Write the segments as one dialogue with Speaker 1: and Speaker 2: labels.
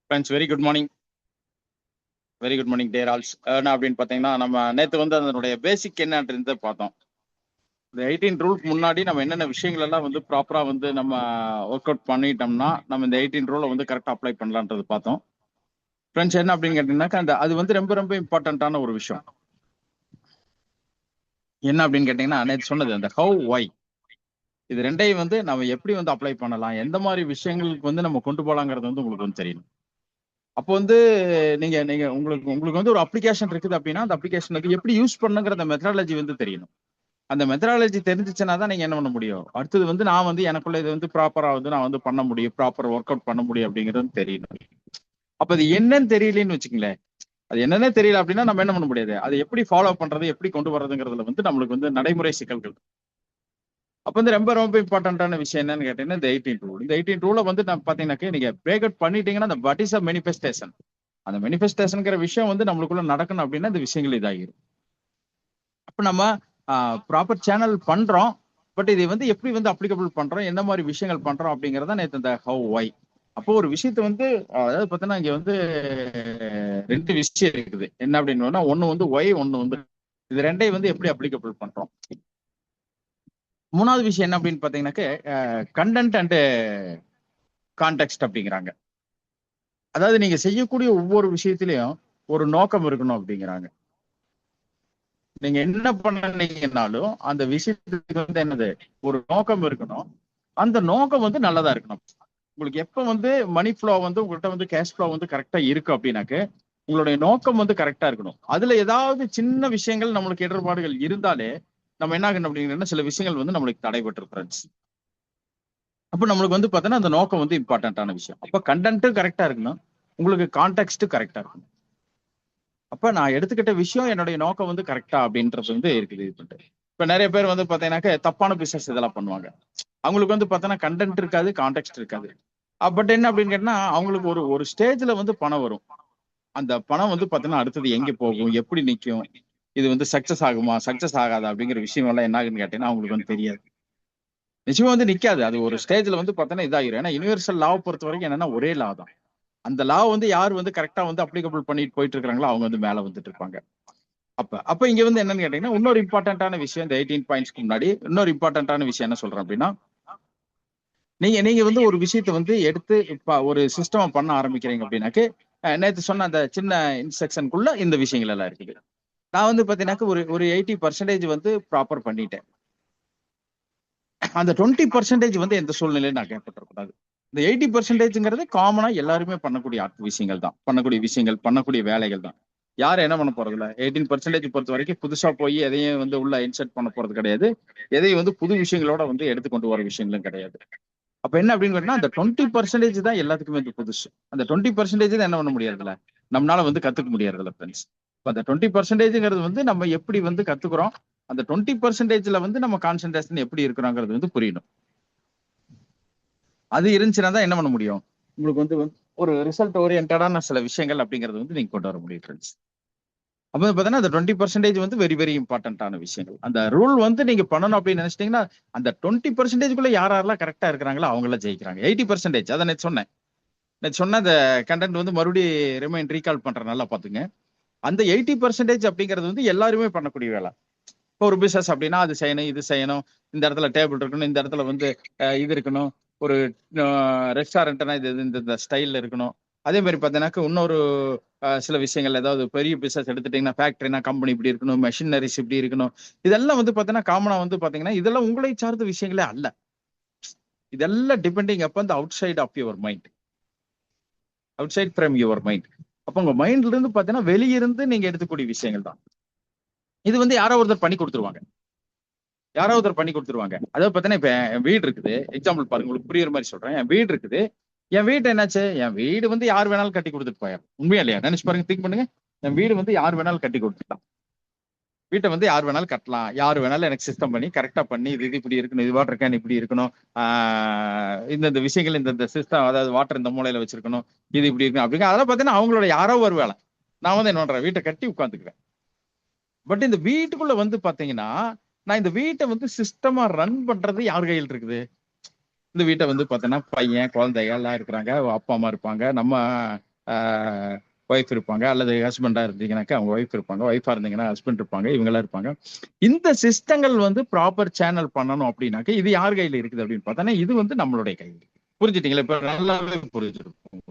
Speaker 1: Friends, very good morning. Very good morning dear all. என்ன அப்படின்னு பார்த்தீங்கன்னா, நம்ம நேற்று வந்து அதனுடைய பேசிக் என்னன்றதை பார்த்தோம். இந்த 18 ரூலுக்கு முன்னாடி நம்ம என்னென்ன விஷயங்கள் எல்லாம் வந்து ப்ராப்பராக வந்து நம்ம ஒர்க் அவுட் பண்ணிட்டோம்னா நம்ம இந்த 18 ரூலை வந்து கரெக்டாக அப்ளை பண்ணலான்றது பார்த்தோம். ஃப்ரெண்ட்ஸ், என்ன அப்படின்னு கேட்டீங்கன்னாக்கா, அது வந்து ரொம்ப ரொம்ப இம்பார்ட்டண்ட்டான ஒரு விஷயம். என்ன அப்படின்னு கேட்டீங்கன்னா, நேற்று சொன்னது அந்த ஹவ் ஒய், இது ரெண்டையும் வந்து நம்ம எப்படி வந்து அப்ளை பண்ணலாம், எந்த மாதிரி விஷயங்களுக்கு வந்து நம்ம கொண்டு போகலாங்கிறது வந்து உங்களுக்கு வந்து தெரியணும். அப்போ வந்து நீங்க நீங்க உங்களுக்கு உங்களுக்கு வந்து ஒரு அப்ளிகேஷன் இருக்குது அப்படின்னா, அந்த அப்ளிகேஷன் வந்து எப்படி யூஸ் பண்ணுங்கிற அந்த மெத்தடாலஜி வந்து தெரியணும். அந்த மெத்தடாலஜி தெரிஞ்சிச்சுன்னா தான் நீங்க என்ன பண்ண முடியும். அடுத்தது வந்து நான் வந்து எனக்குள்ள இது வந்து ப்ராப்பரா வந்து நான் வந்து பண்ண முடியும், ப்ராப்பர் ஒர்க் அவுட் பண்ண முடியும் அப்படிங்கிறது தெரியணும். அப்ப அது என்னன்னு தெரியலன்னு வச்சுக்கங்களேன், அது என்னன்னே தெரியல அப்படின்னா நம்ம என்ன பண்ண முடியாது. அதை எப்படி ஃபாலோ பண்றது, எப்படி கொண்டு வர்றதுங்கிறதுல வந்து நம்மளுக்கு வந்து நடைமுறை சிக்கல்கள். அப்ப வந்து ரொம்ப ரொம்ப இம்பார்ட்டன்டான விஷயம் என்னன்னு கேட்டீங்கன்னா, இந்த 18 ரூல். இந்த 18 ரூலை வந்து நான் பாத்தீங்கன்னாக்க நீங்க பிரேக் அவுட் பண்ணிட்டீங்கன்னா, அந்த வாட் இஸ் அ மேனிஃபெஸ்டேஷன், அந்த மேனிஃபெஸ்டேஷன்ங்கிற விஷயம் வந்து நம்மளுக்குள்ள நடக்கணும் அப்படின்னா இந்த விஷயங்கள் இதாகிரும். அப்ப நம்ம ப்ராப்பர் சேனல் பண்றோம். பட் இதை வந்து எப்படி வந்து அப்ளிகபிள் பண்றோம், என்ன மாதிரி விஷயங்கள் பண்றோம் அப்படிங்கறத நேற்று இந்த ஹவ் ஒய். அப்போ ஒரு விஷயத்த வந்து அதாவது பார்த்தீங்கன்னா இங்க வந்து ரெண்டு விஷயம் இருக்குது. என்ன அப்படின்னு ஒண்ணு வந்து ஒய், ஒண்ணு வந்து இது ரெண்டையும் வந்து எப்படி அப்ளிகபிள் பண்றோம். மூணாவது விஷயம் என்ன அப்படின்னு பாத்தீங்கன்னாக்க கண்டென்ட் அண்ட் கான்டெக்ஸ்ட் அப்படிங்கிறாங்க. அதாவது நீங்க செய்யக்கூடிய ஒவ்வொரு விஷயத்திலையும் ஒரு நோக்கம் இருக்கணும் அப்படிங்கிறாங்க. நீங்க என்ன பண்ணீங்கன்னாலும் அந்த விஷயத்துக்கு வந்து என்னது, ஒரு நோக்கம் இருக்கணும். அந்த நோக்கம் வந்து நல்லதா இருக்கணும். உங்களுக்கு எப்ப வந்து மணி ஃப்ளோ வந்து உங்கள்கிட்ட வந்து கேஷ் ஃப்ளோ வந்து கரெக்டா இருக்கு அப்படின்னாக்க உங்களுடைய நோக்கம் வந்து கரெக்டா இருக்கணும். அதுல ஏதாவது சின்ன விஷயங்கள் நம்மளுக்கு இடர்பாடுகள் இருந்தாலே நம்ம என்ன ஆகணும் அப்படிங்கன்னா சில விஷயங்கள் வந்து நம்மளுக்கு தடைபட்டு ஃப்ரெண்ட்ஸ். அப்ப நம்மளுக்கு வந்து பாத்தீங்கன்னா அந்த நோக்கம் வந்து இம்பார்ட்டன்டான விஷயம். அப்ப கண்டென்ட்டும் கரெக்டா இருக்கணும், உங்களுக்கு கான்டெக்ஸ்டும் கரெக்டா இருக்கணும். அப்ப நான் எடுத்துக்கிட்ட விஷயம் என்னுடைய நோக்கம் வந்து கரெக்டா அப்படின்றது வந்து இருக்குது. இப்ப நிறைய பேர் வந்து பாத்தீங்கன்னாக்க தப்பான பிசினஸ் இதெல்லாம் பண்ணுவாங்க. அவங்களுக்கு வந்து பாத்தீங்கன்னா கண்டென்ட் இருக்காது, கான்டெக்ட் இருக்காது. பட் என்ன அப்படின்னு கேட்டா அவங்களுக்கு ஒரு ஒரு ஸ்டேஜ்ல வந்து பணம் வரும். அந்த பணம் வந்து பாத்தீங்கன்னா அடுத்தது எங்க போகும், எப்படி நிக்கும், இது வந்து சக்சஸ் ஆகுமா சக்சஸ் ஆகாதா அப்படிங்கிற விஷயம் எல்லாம் என்ன ஆகுன்னு கேட்டீங்கன்னா அவங்களுக்கு வந்து தெரியாது. நிச்சயமா வந்து நிக்காது. அது ஒரு ஸ்டேஜ்ல வந்து பாத்தீங்கன்னா இதாகிரும். ஏன்னா யூனிவர்சல் லாவை பொறுத்த வரைக்கும் என்னன்னா ஒரே லா தான். அந்த லா வந்து யார் வந்து கரெக்டா வந்து அப்ளிகபிள் பண்ணிட்டு போயிட்டு இருக்காங்களோ அவங்க வந்து மேல வந்துட்டு இருப்பாங்க. அப்ப அப்ப இங்க வந்து என்னன்னு கேட்டீங்கன்னா இன்னொரு இம்பார்ட்டன்டான விஷயம், இந்த 18 பாயிண்ட்ஸ்க்கு முன்னாடி இன்னொரு இம்பார்ட்டன்டான விஷயம் என்ன சொல்றேன் அப்படின்னா, நீங்க நீங்க வந்து ஒரு விஷயத்த வந்து எடுத்து இப்ப ஒரு சிஸ்டம் பண்ண ஆரம்பிக்கிறீங்க அப்படின்னாக்க நேத்து சொன்ன அந்த சின்ன இன்ஸ்ட்ரக்ஷனுக்குள்ள இந்த விஷயங்கள் எல்லாம் இருக்குது. நான் வந்து பாத்தீங்கன்னாக்க ஒரு ஒரு 80% வந்து ப்ராப்பர் பண்ணிட்டேன். அந்த 20% வந்து எந்த சூழ்நிலையும் நான் கேட்கப்படக்கூடாது. இந்த 80%ங்கிறது காமனா எல்லாருமே பண்ணக்கூடிய விஷயங்கள் தான், பண்ணக்கூடிய விஷயங்கள், பண்ணக்கூடிய வேலைகள் தான். யாரும் என்ன பண்ண போறது இல்ல. 18% பொறுத்த வரைக்கும் புதுசா போய் எதையும் வந்து உள்ள இன்சர்ட் பண்ண போறது கிடையாது. எதையும் வந்து புது விஷயங்களோட வந்து எடுத்து கொண்டு வர விஷயங்களும் கிடையாது. அப்ப என்ன அப்படின்னு கேட்டா அந்த 20% தான் எல்லாத்துக்குமே வந்து புதுசு. அந்த 20% தான் என்ன பண்ண முடியாதுல்ல, நம்மளால வந்து கத்துக்க முடியாதுல்ல ஃப்ரெண்ட்ஸ். அந்த 20%ங்கிறது வந்து நம்ம எப்படி வந்து கத்துக்கிறோம், அந்த 20%ல வந்து நம்ம கான்சென்ட்ரேஷன் எப்படி இருக்கிறோங்கிறது வந்து புரியணும். அது இருந்துச்சுன்னா தான் என்ன பண்ண முடியும், உங்களுக்கு வந்து ஒரு ரிசல்ட் ஓரியன்டான சில விஷயங்கள் அப்படிங்கிறது வந்து நீங்க கொண்டு வர முடியும் ஃப்ரெண்ட்ஸ். அப்ப பாத்தீங்கன்னா அந்த 20% வந்து வெரி வெரி இம்பார்ட்டன்டான விஷயங்கள். அந்த ரூல் வந்து நீங்க பண்ணணும் அப்படின்னு நினைச்சிட்டீங்கன்னா அந்த 20%க்குள்ள யாரெல்லாம் கரெக்டா இருக்கிறாங்களோ அவங்க எல்லாம் ஜெயிக்கிறாங்க. 80% அதை நேற்று சொன்னேன். நேற்று சொன்ன அந்த கண்டென்ட் வந்து மறுபடியும் ரிமைண்ட் ரீகால் பண்றேன், நல்லா பாத்துங்க. அந்த 80% அப்படிங்கிறது வந்து எல்லாருமே பண்ணக்கூடிய வேலை. இப்போ ஒரு பிசினஸ் அப்படின்னா அது செய்யணும், இது செய்யணும், இந்த இடத்துல டேபிள் இருக்கணும், இந்த இடத்துல வந்து இது இருக்கணும், ஒரு ரெஸ்டாரண்ட்னா இது இந்த ஸ்டைல்ல இருக்கணும். அதே மாதிரி பார்த்தீங்கன்னாக்க இன்னொரு சில விஷயங்கள், ஏதாவது பெரிய பிசினஸ் எடுத்துட்டீங்கன்னா ஃபேக்டரினா கம்பெனி இப்படி இருக்கணும், மெஷினரிஸ் இப்படி இருக்கணும். இதெல்லாம் வந்து பார்த்தீங்கன்னா காமனா வந்து பார்த்தீங்கன்னா இதெல்லாம் உங்களை சார்ந்த விஷயங்களே அல்ல. இதெல்லாம் டிபெண்டிங் அப்ப அந்த outside of your mind, outside from your mind. அப்போ உங்க மைண்ட்ல இருந்து பார்த்தீங்கன்னா வெளியிருந்து நீங்க எடுத்துக்கூடிய விஷயங்கள் தான். இது வந்து யாரோ ஒருத்தர் பண்ணி கொடுத்துருவாங்க, யாரோ ஒருத்தர் பண்ணி கொடுத்துருவாங்க. அதாவது பார்த்தீங்கன்னா இப்ப என் வீடு இருக்குது, எக்ஸாம்பிள் பாருங்க உங்களுக்கு புரியுற மாதிரி சொல்றேன். என் வீடு இருக்குது, என் வீடு என்னாச்சு, என் வீடு வந்து யார் வேணாலும் கட்டி கொடுத்துட்டு போயார். உண்மையா இல்லையா? நினைச்சு பாருங்க, திங்க் பண்ணுங்க. என் வீடு வந்து யார் வேணாலும் கட்டி கொடுத்துட்டான். வீட்டை வந்து யார் வேணாலும் கட்டலாம், யார் வேணாலும் எனக்கு சிஸ்டம் பண்ணி கரெக்டா பண்ணி இது இது இப்படி இருக்கணும், இது வாட்டர் கேன் இப்படி இருக்கணும், இந்த விஷயங்கள் இந்த சிஸ்டம், அதாவது வாட்டர் இந்த மூலையில வச்சிருக்கணும், இது இப்படி இருக்கணும் அப்படிங்க. அதெல்லாம் பார்த்தீங்கன்னா அவங்களோட யாரோ ஒரு வேலை. நான் வந்து என்ன பண்றேன், வீட்டை கட்டி உட்காந்துக்குவேன். பட் இந்த வீட்டுக்குள்ள வந்து பாத்தீங்கன்னா நான் இந்த வீட்டை வந்து சிஸ்டமா ரன் பண்றது யார் கையில் இருக்குது? இந்த வீட்டை வந்து பாத்தீங்கன்னா பையன் குழந்தைகள் எல்லாம் இருக்கிறாங்க, அப்பா அம்மா இருப்பாங்க, நம்ம ஒய்ஃப் இருப்பாங்க, அல்லது ஹஸ்பண்டா இருந்தீங்கன்னாக்கா அவங்க ஒய்ஃப் இருப்பாங்க, ஒய்ஃபா இருந்தீங்கன்னா ஹஸ்பண்ட் இருப்பாங்க, இவங்கெல்லாம் இருப்பாங்க. இந்த சிஸ்டங்கள் வந்து ப்ராப்பர் சேனல் பண்ணணும் அப்படின்னாக்க இது யார் கையில இருக்குது அப்படின்னு பார்த்தா இது வந்து நம்மளுடைய கையில். புரிஞ்சுட்டீங்களா? இப்ப நல்லாவே புரிஞ்சிருக்கும்.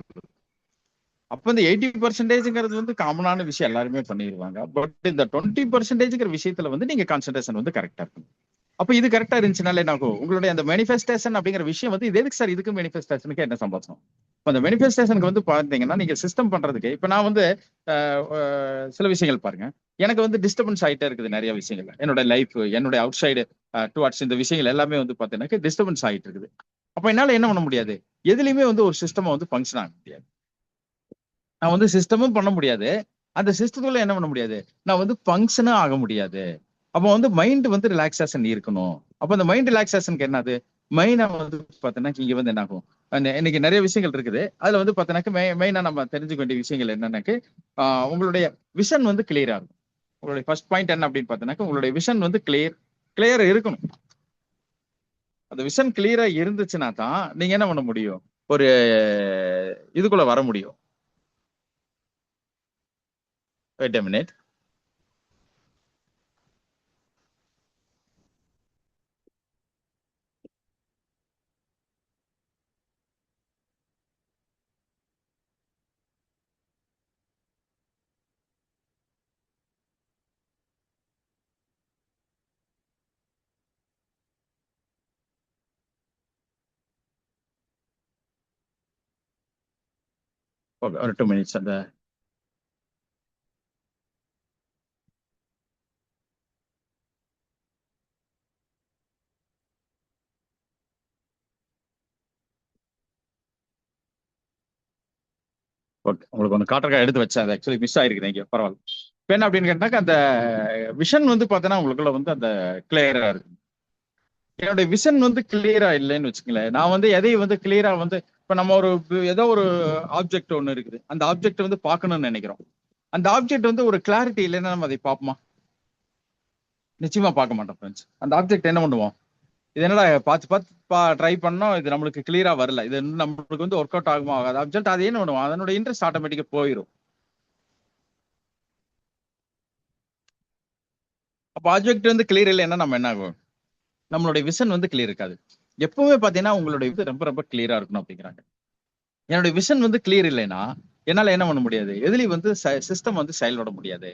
Speaker 1: அப்ப இந்த 80% வந்து காமனான விஷயம் எல்லாருமே பண்ணிடுவாங்க. பட் இந்த 20% விஷயத்துல வந்து நீங்க கான்சென்ட்ரேஷன் வந்து கரெக்டா இருக்கும். அப்ப இது கரெக்டா இருந்துச்சுனால என்ன ஆகும்? உங்களுடைய அந்த மேனிஃபெஸ்டேஷன் அப்படிங்கிற விஷயம் வந்து இது எதுக்கு சார், இதுக்கு மேனிஃபெஸ்டேஷனுக்கு என்ன சம்பந்தம்? அந்த மேனிஃபெஸ்டேஷனுக்கு வந்து பாத்தீங்கன்னா நீங்க சிஸ்டம் பண்றதுக்கு இப்ப நான் வந்து சில விஷயங்கள் பாருங்க, எனக்கு வந்து டிஸ்டர்பன்ஸ் ஆயிட்டே இருக்குது நிறைய விஷயங்கள். என்னோட லைஃப், என்னோட அவுட் சைடு டுவார்ட்ஸ் இந்த விஷயங்கள் எல்லாமே வந்து பாத்தீங்கன்னா டிஸ்டர்பன்ஸ் ஆயிட்டு இருக்குது. அப்ப என்னால என்ன பண்ண முடியாது? எதுலயுமே வந்து ஒரு சிஸ்டம் வந்து ஃபங்க்ஷன் ஆக முடியாது. நான் வந்து சிஸ்டமும் பண்ண முடியாது, அந்த சிஸ்டத்துல என்ன பண்ண முடியாது, நான் வந்து ஃபங்க்ஷனும் ஆக முடியாது. அப்போ வந்து மைண்ட் வந்து ரிலாக்ஸேஷன் இருக்கணும். அப்ப அந்த மைண்ட் ரிலாக்ஸேஷனுக்கு என்னது, மெயினா வந்து பாத்தீங்கன்னா இங்க வந்து என்ன ஆகும், இன்னைக்கு நிறைய விஷயங்கள் இருக்குது. அதுல வந்து பாத்தீங்கன்னாக்க மெயினா நம்ம தெரிஞ்சுக்க வேண்டிய விஷயங்கள் என்னன்னாக்க உங்களுடைய விஷன் வந்து கிளியரா இருக்கும். உங்களுடைய ஃபர்ஸ்ட் பாயிண்ட் என்ன அப்படின்னு பாத்தீங்கன்னா உங்களுடைய விஷன் வந்து கிளியரா இருக்கணும். அந்த விஷன் கிளியரா இருந்துச்சுன்னா தான் நீங்க என்ன பண்ண முடியும், ஒரு இதுக்குள்ள வர முடியும். Wait a minute. ஒரு 2 minutes. அந்த ஓகே, உங்களுக்கு ஒன்று காட்டுறக்கா எடுத்து வச்சேன், அது ஆக்சுவலி மிஸ் ஆயிருக்குது இங்கே, பரவாயில்ல. இப்போ என்ன அப்படின்னு கேட்டாக்க அந்த விஷன் வந்து பார்த்தீங்கன்னா உங்களுக்குள்ள வந்து அந்த கிளியரா இருக்கு. என்னுடைய விஷன் வந்து கிளியரா இல்லைன்னு வச்சுக்கங்களேன், நான் வந்து எதையும் வந்து கிளியரா வந்து இப்போ நம்ம ஒரு ஏதோ ஒரு ஆப்ஜெக்ட் ஒன்று இருக்குது, அந்த ஆப்ஜெக்ட் வந்து பார்க்கணும்னு நினைக்கிறோம். அந்த ஆப்ஜெக்ட் வந்து ஒரு கிளாரிட்டி இல்லைன்னா நம்ம அதை பார்ப்போமா? நிச்சயமா பார்க்க மாட்டோம் ஃப்ரெண்ட்ஸ். அந்த ஆப்ஜெக்ட் என்ன பண்ணுவோம், இது என்னடா பார்த்து பார்த்து ட்ரை பண்ணோம், இது நம்மளுக்கு கிளியரா வரல, இது நம்மளுக்கு வந்து ஒர்க் அவுட் ஆகுமா ஆகாது ஆப்ஜெக்ட், அது என்ன பண்ணுவோம், அதனோட இன்ட்ரெஸ்ட் ஆட்டோமேட்டிக்கா போயிடும். அப்போ ஆப்ஜெக்ட் வந்து கிளியர் இல்லைன்னா நம்ம என்ன ஆகும், நம்மளுடைய விஷன் வந்து கிளியர் இருக்காது. எப்பவுமே பாத்தீங்கன்னா உங்களுடைய இது ரொம்ப ரொம்ப கிளியரா இருக்கணும் அப்படிங்கிறாங்க. என்னுடைய விஷன் வந்து கிளியர் இல்லைன்னா என்னால என்ன பண்ண முடியாது, எதுலயும் வந்து சிஸ்டம் வந்து செயல்பட முடியாது.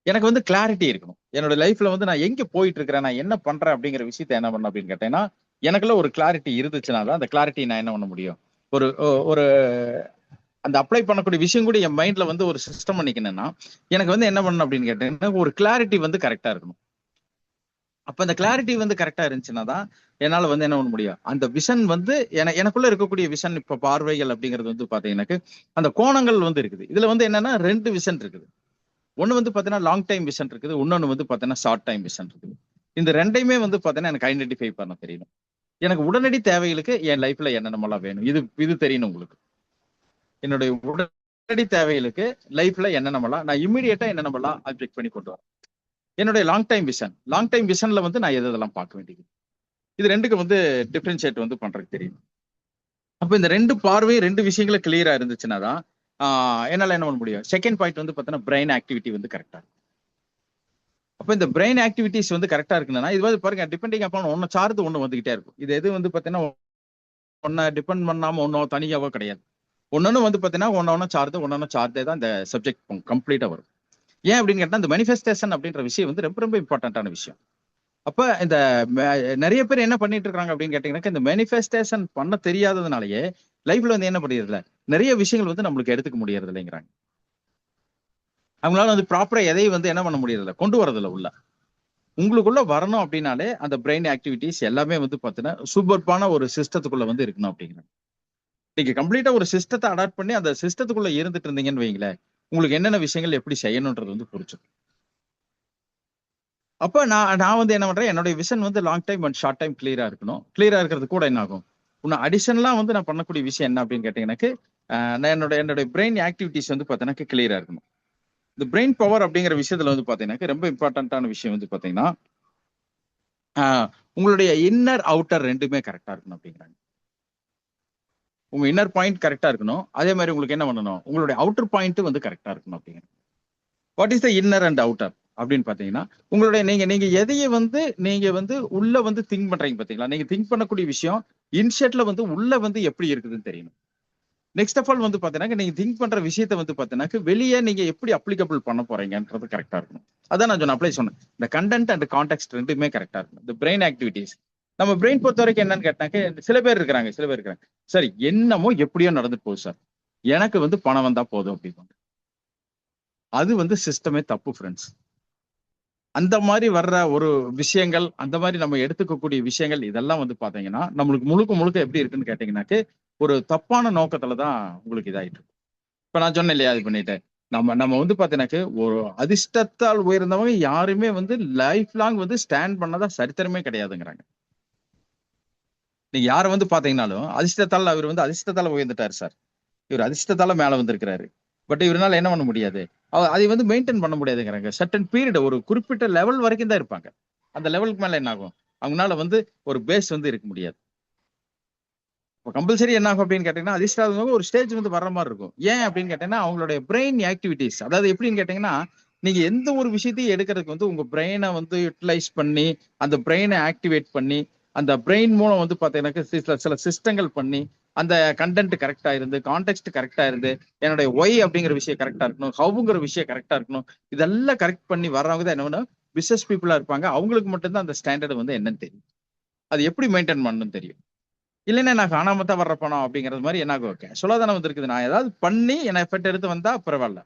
Speaker 1: எனக்கு வந்து கிளாரிட்டி இருக்கணும். என்னோட லைஃப்ல வந்து நான் எங்க போயிட்டு இருக்கிறேன், நான் என்ன பண்றேன் அப்படிங்கிற விஷயத்த என்ன பண்ணணும் அப்படின்னு கேட்டேன்னா, எனக்குள்ள ஒரு கிளாரிட்டி இருந்துச்சுன்னா தான் அந்த கிளாரிட்டி நான் என்ன பண்ண முடியும், ஒரு ஒரு அந்த அப்ளை பண்ணக்கூடிய விஷயம் கூட என் மைண்ட்ல வந்து ஒரு சிஸ்டம் பண்ணிக்கணும்னா எனக்கு வந்து என்ன பண்ணணும் அப்படின்னு கேட்டீங்கன்னா ஒரு கிளாரிட்டி வந்து கரெக்டா இருக்கணும். அப்ப அந்த கிளாரிட்டி வந்து கரெக்டா இருந்துச்சுன்னா தான் என்னால வந்து என்ன பண்ண முடியும், அந்த விஷன் வந்து எனக்குள்ள இருக்கக்கூடிய விஷன், இப்ப பார்வைகள் அப்படிங்கிறது வந்து பாத்தீங்கன்னாக்க அந்த கோணங்கள் வந்து இருக்குது. இதுல வந்து என்னன்னா 2 விஷன் இருக்குது. ஒண்ணு வந்து பாத்தீங்கன்னா லாங் டைம் விஷன் இருக்குது, இன்னொன்னு வந்து பாத்தீங்கன்னா ஷார்ட் டைம் விஷன் இருக்குது. இந்த ரெண்டையுமே வந்து பாத்தீங்கன்னா எனக்கு ஐடென்டிஃபை பண்ண தெரியணும். எனக்கு உடனடி தேவைகளுக்கு என் லைஃப்ல என்னென்னமெல்லாம் வேணும், இது இது தெரியணும் உங்களுக்கு. என்னுடைய உடனடி தேவைகளுக்கு லைஃப்ல என்னென்னமெல்லாம் நான் இம்மிடியேட்டா என்னென்னமெல்லாம் ஆப்ஜெக்ட் பண்ணி கொண்டு வரேன். என்னுடைய லாங் டைம் விஷன்ல வந்து நான் எதெல்லாம் பார்க்க வேண்டியது, இது ரெண்டுக்கு வந்து டிஃபரன்ஷியேட் வந்து பண்றதுக்கு தெரியும். அப்ப இந்த 2 பார்வை 2 விஷயங்கள கிளியரா இருந்துச்சுன்னா தான் என்னால என்ன பண்ண முடியும். செகண்ட் பாயிண்ட் வந்து பாத்தீங்கன்னா பிரெயின் ஆக்டிவிட்டி வந்து கரெக்டா இருக்கும். அப்ப இந்த பிரெயின் ஆக்டிவிட்டிஸ் வந்து கரெக்டா இருக்குன்னா இது வந்து பாருங்க டிபெண்டிங் அப்பான் ஒன்னு சார்ந்து ஒண்ணு வந்துகிட்டே இருக்கும். இது எது வந்து பாத்தீங்கன்னா ஒன்ன டிபெண்ட் பண்ணாம ஒன்னும் தனியாவோ கிடையாது. ஒன்னொன்னு வந்து பாத்தீங்கன்னா ஒன்னொன்னு சார்ந்தே தான் இந்த சப்ஜெக்ட் கம்ப்ளீட்டா வரும். ஏன் அப்படின்னு கேட்டா இந்த மேனிஃபெஸ்டேஷன் அப்படின்ற விஷயம் வந்து ரொம்ப ரொம்ப இம்பார்ட்டன்டான விஷயம். அப்ப இந்த நிறைய பேர் என்ன பண்ணிட்டு இருக்காங்க அப்படின்னு கேட்டீங்கன்னா இந்த மேனிஃபெஸ்டேஷன் பண்ண தெரியாததுனாலயே லைஃப்ல வந்து என்ன பண்ணிடுறதுல நிறைய விஷயங்கள் வந்து நம்மளுக்கு எடுத்துக்க முடியறது இல்லைங்கிறாங்க. அவங்களால வந்து ப்ராப்பரா எதையும் வந்து என்ன பண்ண முடியறதில்ல, கொண்டு வரதில்ல உள்ள. உங்களுக்குள்ள வரணும் அப்படின்னாலே அந்த பிரெயின் ஆக்டிவிட்டிஸ் எல்லாமே வந்து பாத்தீங்கன்னா சூப்பர்பான ஒரு சிஸ்டத்துக்குள்ள வந்து இருக்கணும் அப்படிங்கிறாங்க. நீங்க கம்ப்ளீட்டா ஒரு சிஸ்டத்தை அடாப்ட் பண்ணி அந்த சிஸ்டத்துக்குள்ள இருந்துட்டு இருந்தீங்கன்னு வைங்களேன், உங்களுக்கு என்னென்ன விஷயங்கள் எப்படி செய்யணும்ன்றது வந்து புரிஞ்சுக்கும். அப்ப நான் வந்து என்ன பண்றேன், என்னுடைய விஷன் வந்து long time and short time கிளியரா இருக்கணும். கிளியரா இருக்கிறது கூட என்ன ஆகும், இன்னும் அடிஷனலா வந்து நான் பண்ணக்கூடிய விஷயம் என்ன அப்படின்னு கேட்டீங்கன்னாக்கு நான் என்னுடைய பிரெயின் ஆக்டிவிட்டிஸ் வந்து பாத்தீங்கன்னா கிளியரா இருக்கணும். இந்த பிரெயின் பவர் அப்படிங்கிற விஷயத்துல வந்து பாத்தீங்கன்னா ரொம்ப இம்பார்ட்டன்டான விஷயம் வந்து பாத்தீங்கன்னா உங்களுடைய இன்னர் அவுட்டர் ரெண்டுமே கரெக்டா இருக்கணும் அப்படிங்கிறாங்க. உங்க இன்னர் பாயிண்ட் கரெக்டா இருக்கணும். அதே மாதிரி உங்களுக்கு என்ன பண்ணணும், உங்களுடைய அவுட்டர் பாயிண்ட் வந்து கரெக்டா இருக்கணும் அப்படிங்கிற. What is the inner and outer அப்படின்னு பாத்தீங்கன்னா, உங்களுடைய நீங்க எதையை வந்து நீங்க வந்து உள்ள வந்து திங்க் பண்றீங்க பாத்தீங்களா, நீங்க திங்க் பண்ணக்கூடிய விஷயம் இன்ஷியட்ல வந்து உள்ள வந்து எப்படி இருக்குதுன்னு தெரியணும். நெக்ஸ்ட் ஆஃப் ஆல் வந்து பாத்தீங்கன்னா, நீங்க திங்க் பண்ற விஷயத்த வந்து பாத்தீங்கன்னா வெளியே நீங்க எப்படி அப்ளிகபிள் பண்ண போறீங்கன்றது கரெக்டா இருக்கணும். அதான் நான் அப்ளை சொன்னேன். இந்த கண்டென்ட் அண்ட் கான்டெக்ட் ரெண்டுமே கரெக்டா இருக்கும். இந்த பிரெயின் ஆக்டிவிட்டிஸ் நம்ம பிரெயின் பொறுத்த வரைக்கும் என்னன்னு கேட்டாக்க, சில பேர் இருக்கிறாங்க சரி என்னமோ எப்படியோ நடந்துட்டு போகுது சார், எனக்கு வந்து பணம் வந்தா போதும் அப்படின்னு. அது வந்து சிஸ்டமே தப்பு ஃப்ரெண்ட்ஸ். அந்த மாதிரி வர்ற ஒரு விஷயங்கள், அந்த மாதிரி நம்ம எடுத்துக்கக்கூடிய விஷயங்கள் இதெல்லாம் வந்து பாத்தீங்கன்னா நம்மளுக்கு முழுக்க முழுக்க எப்படி இருக்குன்னு கேட்டீங்கன்னாக்கு ஒரு தப்பான நோக்கத்துலதான் உங்களுக்கு இதாயிட்டு இருக்கு. இப்ப நான் சொன்னேன் இல்லையா, இது பண்ணிட்டு நம்ம வந்து பாத்தீங்கன்னாக்கு ஒரு அதிர்ஷ்டத்தால் உயர்ந்தவங்க யாருமே வந்து லைஃப் லாங் வந்து ஸ்டாண்ட் பண்ணதா சரித்திரமே கிடையாதுங்கிறாங்க. நீங்க யாரை வந்து பாத்தீங்கன்னாலும் அதிர்ஷ்டத்தால் அவர் வந்து அதிர்ஷ்டத்தால உயர்ந்துட்டாரு சார், இவர் அதிர்ஷ்டத்தால மேல வந்திருக்கிறாரு, பட் இவரால் என்ன பண்ண முடியாது, அதை வந்து மெயின்டைன் பண்ண முடியாதுங்கிறாங்க. சர்டன் பீரியட் ஒரு குறிப்பிட்ட லெவல் வரைக்கும் தான் இருப்பாங்க. அந்த லெவலுக்கு மேல என்ன ஆகும், அவங்களால வந்து ஒரு பேஸ் வந்து இருக்க முடியாது. இப்போ கம்பல்சரி என்ன ஆகும் அப்படின்னு கேட்டீங்கன்னா, அதிர்ஷ்டம் ஒரு ஸ்டேஜ் வந்து வர்ற மாதிரி இருக்கும். ஏன் அப்படின்னு கேட்டீங்கன்னா, அவங்களுடைய பிரெயின் ஆக்டிவிட்டிஸ், அதாவது எப்படின்னு கேட்டீங்கன்னா, நீங்க எந்த ஒரு விஷயத்தையும் எடுக்கிறதுக்கு வந்து உங்க பிரெயினை வந்து யூட்டிலைஸ் பண்ணி, அந்த பிரெயினை ஆக்டிவேட் பண்ணி, அந்த பிரெயின் மூலம் வந்து பாத்தீங்கன்னா சில சிஸ்டங்கள் பண்ணி, அந்த கண்டென்ட் கரெக்டா இருந்து, கான்டெக்ட் கரெக்டா இருந்து, என்னுடைய ஒய் அப்படிங்கிற விஷயம் கரெக்டா இருக்கணும், ஹவுங்கிற விஷயம் கரெக்டா இருக்கணும், இதெல்லாம் கரெக்ட் பண்ணி வர்றவங்க தான் என்ன பிசினஸ் பீப்புளா இருப்பாங்க. அவங்களுக்கு மட்டும்தான் அந்த ஸ்டாண்டர்ட் வந்து என்னன்னு தெரியும், அது எப்படி மெயின்டைன் பண்ணணும்னு தெரியும். இல்லைன்னா நான் காணாமத்தான் வர்ற பணம் அப்படிங்கிறது மாதிரி என்ன ஓகே சொல்லாதானே வந்திருக்குது, நான் ஏதாவது பண்ணி என்ன எஃபெக்ட் எடுத்து வந்தா பரவாயில்ல.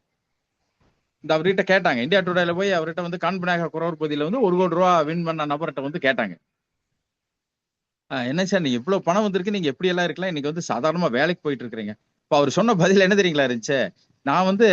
Speaker 1: இந்த அவர்கிட்ட கேட்டாங்க, இந்தியா டுடேல போய் அவர்கிட்ட வந்து கான்பனாக குறவர் பகுதியில வந்து 1 கோடி ரூபா வின் பண்ண நபர்கிட்ட வந்து கேட்டாங்க, என்ன சார் நீங்க இவ்வளவு பணம் வந்திருக்கு, நீங்க எப்படி எல்லாம் இருக்கலாம், இன்னைக்கு வந்து சாதாரணமா வேலைக்கு போயிட்டு இருக்கிறீங்க. இப்ப அவர் சொன்ன பதில் என்ன தெரியுங்களா இருந்துச்சு, நான் வந்து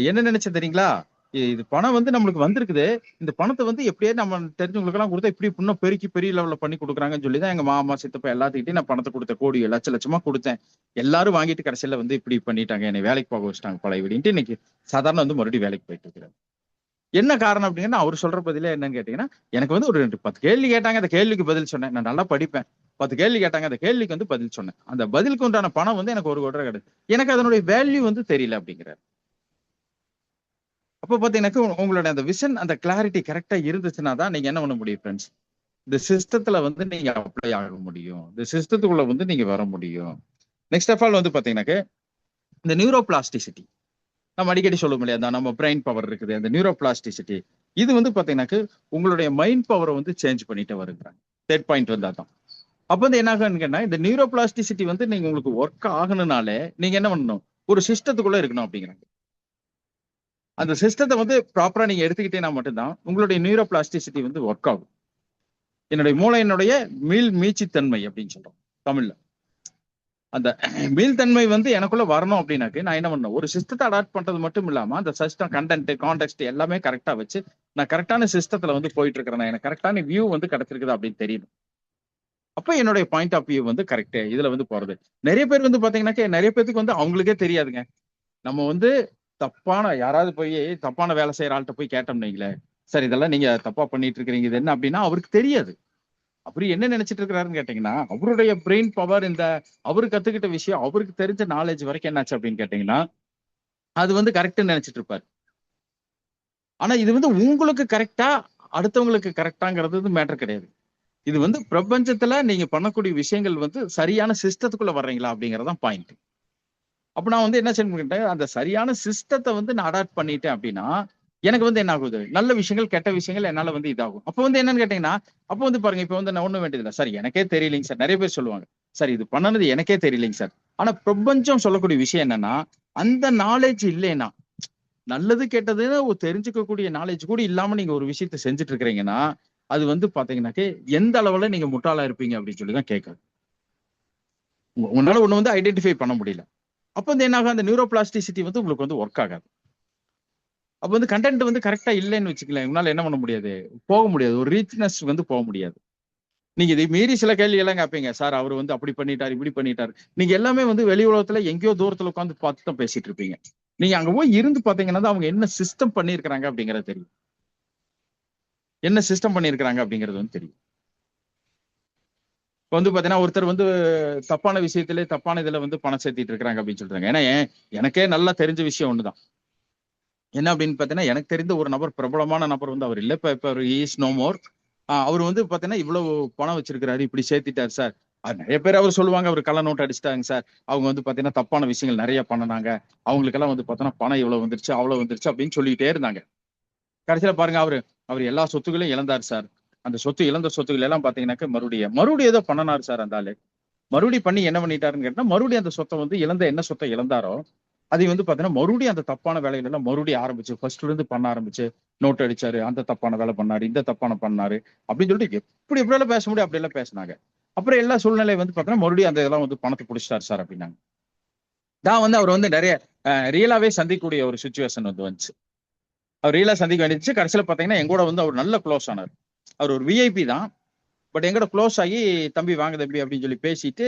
Speaker 1: என்ன நினைச்சேன் தெரியுங்களா, இது பணம் வந்து நம்மளுக்கு வந்திருக்குது, இந்த பணத்தை வந்து எப்படியே நம்ம தெரிஞ்சவங்களுக்கு எல்லாம் கொடுத்தா இப்படி இன்னும் பெருக்கி பெரிய லெவல்ல பண்ணி கொடுக்குறாங்கன்னு சொல்லிதான் எங்க மாமா சித்தப்பா எல்லாத்துக்கிட்டையும் நான் பணத்தை கொடுத்தேன், கோடி லட்சமா கொடுத்தேன், எல்லாரும் வாங்கிட்டு கடைசியில வந்து இப்படி பண்ணிட்டாங்க, என்னை வேலைக்கு போக வச்சுட்டாங்க பழைய வீடுன்ட்டு இன்னைக்கு சாதாரண வந்து மறுபடியும் வேலைக்கு போயிட்டு இருக்கிறாரு. என்ன காரணம் அப்படிங்கன்னா, அவர் சொல்ற பதிலே என்னன்னு கேட்டீங்கன்னா, எனக்கு வந்து ஒரு 10 கேள்வி கேட்டாங்க, அந்த கேள்விக்கு பதில் சொன்னேன், நான் நல்லா படிப்பேன், 10 கேள்வி கேட்டாங்க, அந்த கேள்விக்கு வந்து பதில் சொன்னேன், அந்த பதிலுக்கு உண்டான பணம் வந்து எனக்கு 1 கோடி ரூபாய் கிடையாது, எனக்கு அதனுடைய வேல்யூ வந்து தெரியல அப்படிங்கிறார். அப்ப பாத்தீங்கன்னா உங்களோட அந்த விஷன் அந்த கிளாரிட்டி கரெக்டா இருந்துச்சுன்னா தான் நீங்க என்ன பண்ண முடியும் ஃப்ரெண்ட்ஸ், இந்த சிஸ்டத்துல வந்து நீங்க அப்ளை ஆக முடியும், இந்த சிஸ்டத்துக்குள்ள வந்து நீங்க வர முடியும். நெக்ஸ்ட் ஆஃப் ஆல் வந்து பாத்தீங்கன்னாக்க இந்த நியூரோபிளாஸ்டிசிட்டி நம்ம அடிக்கடி சொல்லுவோம் இல்லையா, நம்ம பிரெயின் பவர் இருக்குது, அந்த நியூரோபிளாஸ்டிசிட்டி இது வந்து பாத்தீங்கன்னாக்க உங்களுடைய மைண்ட் பவரை வந்து சேஞ்ச் பண்ணிட்டு வருகிறாங்க. தேர்ட் பாயிண்ட் வந்து அதான். அப்ப வந்து என்ன ஆகுன்னு இந்த நியூரோபிளாஸ்டிசிட்டி வந்து நீங்க உங்களுக்கு ஒர்க் ஆகணும்னாலே நீங்க என்ன பண்ணணும், ஒரு சிஸ்டத்துக்குள்ள இருக்கணும் அப்படிங்கிறாங்க. அந்த சிஸ்டத்தை வந்து ப்ராப்பரா நீங்க எடுத்துக்கிட்டேன்னா மட்டும்தான் உங்களுடைய நியூரோபிளாஸ்டிசிட்டி வந்து ஒர்க் ஆகும். என்னுடைய மூளையினுடைய மீள்மீச்சித்தன்மை அப்படின்னு சொல்றோம் தமிழ்ல. அந்த மீள்தன்மை வந்து எனக்குள்ள வரணும் அப்படின்னாக்கு நான் என்ன பண்ணணும், ஒரு சிஸ்டத்தை அடாப்ட் பண்றது மட்டும் இல்லாம அந்த சிஸ்டம் கண்டென்ட் கான்டெக்ட் எல்லாமே கரெக்டா வச்சு நான் கரெக்டான சிஸ்டத்துல வந்து போயிட்டு இருக்கிறேன், எனக்கு கரெக்டான வியூ வந்து கிடைச்சிருக்குது அப்படின்னு தெரியணும். அப்ப என்னுடைய பாயிண்ட் ஆஃப் வியூ வந்து கரெக்ட் இதுல வந்து போறது. நிறைய பேர் வந்து பாத்தீங்கன்னாக்க நிறைய பேருக்கு வந்து அவங்களுக்கே தெரியாதுங்க. நம்ம வந்து தப்பான யாராவது போய் தப்பான வேலை செய்யற ஆள்கிட்ட போய் கேட்டோம்னு வைங்களேன், சார் இதெல்லாம் நீங்க தப்பா பண்ணிட்டு இருக்கிறீங்க இது என்ன அப்படின்னா அவருக்கு தெரியாது. அப்படி என்ன நினைச்சிட்டு இருக்கிறாருன்னு கேட்டீங்கன்னா, அவருடைய பிரெயின் பவர் இந்த அவரு கத்துக்கிட்ட விஷயம் அவருக்கு தெரிஞ்ச நாலேஜ் வரைக்கும் என்னாச்சு அப்படின்னு கேட்டீங்கன்னா அது வந்து கரெக்ட்னு நினைச்சிட்டு இருப்பாரு. ஆனா இது வந்து உங்களுக்கு கரெக்டா அடுத்தவங்களுக்கு கரெக்டாங்கிறது வந்து மேட்டர் கிடையாது. இது வந்து பிரபஞ்சத்துல நீங்க பண்ணக்கூடிய விஷயங்கள் வந்து சரியான சிஸ்டத்துக்குள்ள வர்றீங்களா அப்படிங்கறதான் பாயிண்ட். அப்ப நான் வந்து என்ன செஞ்சுக்கிட்டேன், அந்த சரியான சிஸ்டத்தை வந்து நான் அடாப்ட் பண்ணிட்டேன் அப்படின்னா எனக்கு வந்து என்ன ஆகுது, நல்ல விஷயங்கள் கெட்ட விஷயங்கள் என்னால வந்து இதாகும். அப்ப வந்து என்னன்னு கேட்டீங்கன்னா, அப்ப வந்து பாருங்க இப்ப வந்து நான் ஒண்ணும் வேண்டியதில்லை சார், எனக்கே தெரியலைங்க சார், நிறைய பேர் சொல்லுவாங்க சார் இது பண்ணனது எனக்கே தெரியலைங்க சார். ஆனா பிரபஞ்சம் சொல்லக்கூடிய விஷயம் என்னன்னா, அந்த நாலேஜ் இல்லைன்னா, நல்லது கெட்டதுன்னு தெரிஞ்சுக்கக்கூடிய நாலேஜ் கூட இல்லாம நீங்க ஒரு விஷயத்த செஞ்சுட்டு இருக்கிறீங்கன்னா அது வந்து பாத்தீங்கன்னாக்கே எந்த அளவுல நீங்க முட்டாளா இருப்பீங்க அப்படின்னு சொல்லிதான் கேட்காது. உன்னால ஒண்ணு வந்து ஐடென்டிஃபை பண்ண முடியல. அப்ப வந்து என்ன ஆகும், அந்த நியூரோபிளாஸ்டிசிட்டி வந்து உங்களுக்கு வந்து ஒர்க் ஆகாது. அப்ப வந்து கண்டென்ட் வந்து கரெக்டா இல்லைன்னு வச்சுக்கல, உங்களால என்ன பண்ண முடியாது, போக முடியாது, ஒரு ரீச்னஸ் வந்து போக முடியாது. நீங்க இதை மீறி சில கேள்வி எல்லாம் கேட்பீங்க, சார் அவர் வந்து அப்படி பண்ணிட்டாரு இப்படி பண்ணிட்டாரு, நீங்க எல்லாமே வந்து வெளி உலகத்துல எங்கேயோ தூரத்துல உட்காந்து பார்த்து தான் பேசிட்டு இருப்பீங்க. நீங்க அங்க போய் இருந்து பாத்தீங்கன்னா அவங்க என்ன சிஸ்டம் பண்ணிருக்கிறாங்க அப்படிங்கறது தெரியும், என்ன சிஸ்டம் பண்ணிருக்கிறாங்க அப்படிங்கிறது வந்து தெரியும். இப்போ வந்து பாத்தீங்கன்னா ஒருத்தர் வந்து தப்பான விஷயத்திலே தப்பான இதுல வந்து பணம் சேர்த்திட்டு இருக்காங்க அப்படின்னு சொல்றாங்க. ஏன்னா எனக்கே நல்லா தெரிஞ்ச விஷயம் ஒண்ணுதான். என்ன அப்படின்னு பாத்தீங்கன்னா, எனக்கு தெரிந்த ஒரு நபர், பிரபலமான நபர் வந்து அவர் இல்ல, இப்ப இஸ் நோ மோர். அவர் வந்து பாத்தீங்கன்னா இவ்வளவு பணம் வச்சிருக்கிறாரு, இப்படி சேர்த்திட்டாரு சார். நிறைய பேர் அவர் சொல்லுவாங்க, அவர் கள்ள நோட்டு அடிச்சிட்டாங்க சார், அவங்க வந்து பாத்தீங்கன்னா தப்பான விஷயங்கள் நிறைய பண்ணனாங்க, அவங்களுக்கெல்லாம் வந்து பாத்தீங்கன்னா பணம் இவ்வளவு வந்துருச்சு அவ்வளவு வந்துருச்சு அப்படின்னு சொல்லிட்டே இருந்தாங்க. கடைசியில பாருங்க, அவர் எல்லா சொத்துக்களையும் இழந்தார் சார். அந்த இழந்த சொத்துக்கள் எல்லாம் பாத்தீங்கன்னாக்க மறுபடியும் ஏதோ பண்ணனாரு சார் அந்த ஆளு. மறுபடியும் பண்ணி என்ன பண்ணிட்டாருன்னு கேட்டா, மறுபடியும் அந்த சொத்தை வந்து என்ன சொத்தை இழந்தாரோ அதை வந்து பாத்தீங்கன்னா மறுபடியும் அந்த தப்பான வேலைகள் எல்லாம் மறுபடியும் ஆரம்பிச்சு ஃபர்ஸ்ட்ல இருந்து பண்ண ஆரம்பிச்சு, நோட் அடிச்சாரு, அந்த தப்பான வேலை பண்ணாரு, இந்த தப்பான பண்ணாரு அப்படின்னு சொல்லிட்டு எப்படி எல்லாம் பேச முடியும், அப்படி எல்லாம் பேசினாங்க. அப்புறம் எல்லா சூழ்நிலை வந்து பாத்தீங்கன்னா மறுபடியும் அந்த இதெல்லாம் வந்து பணத்தை பிடிச்சிட்டாரு சார் அப்படின்னாங்க. நான் வந்து அவர் வந்து நிறைய ரியலாவே சந்திக்கக்கூடிய ஒரு சுச்சுவேஷன் வந்து வந்துச்சு. அவர் ரியலா சந்திக்க வேண்டியது. கடைசியில பாத்தீங்கன்னா எங்கூட வந்து அவர் நல்ல க்ளோஸ் ஆனார். அவர் ஒரு விஐபி தான். பட் எங்கூட க்ளோஸ் ஆகி, தம்பி வாங்க தம்பி அப்படின்னு சொல்லி பேசிட்டு,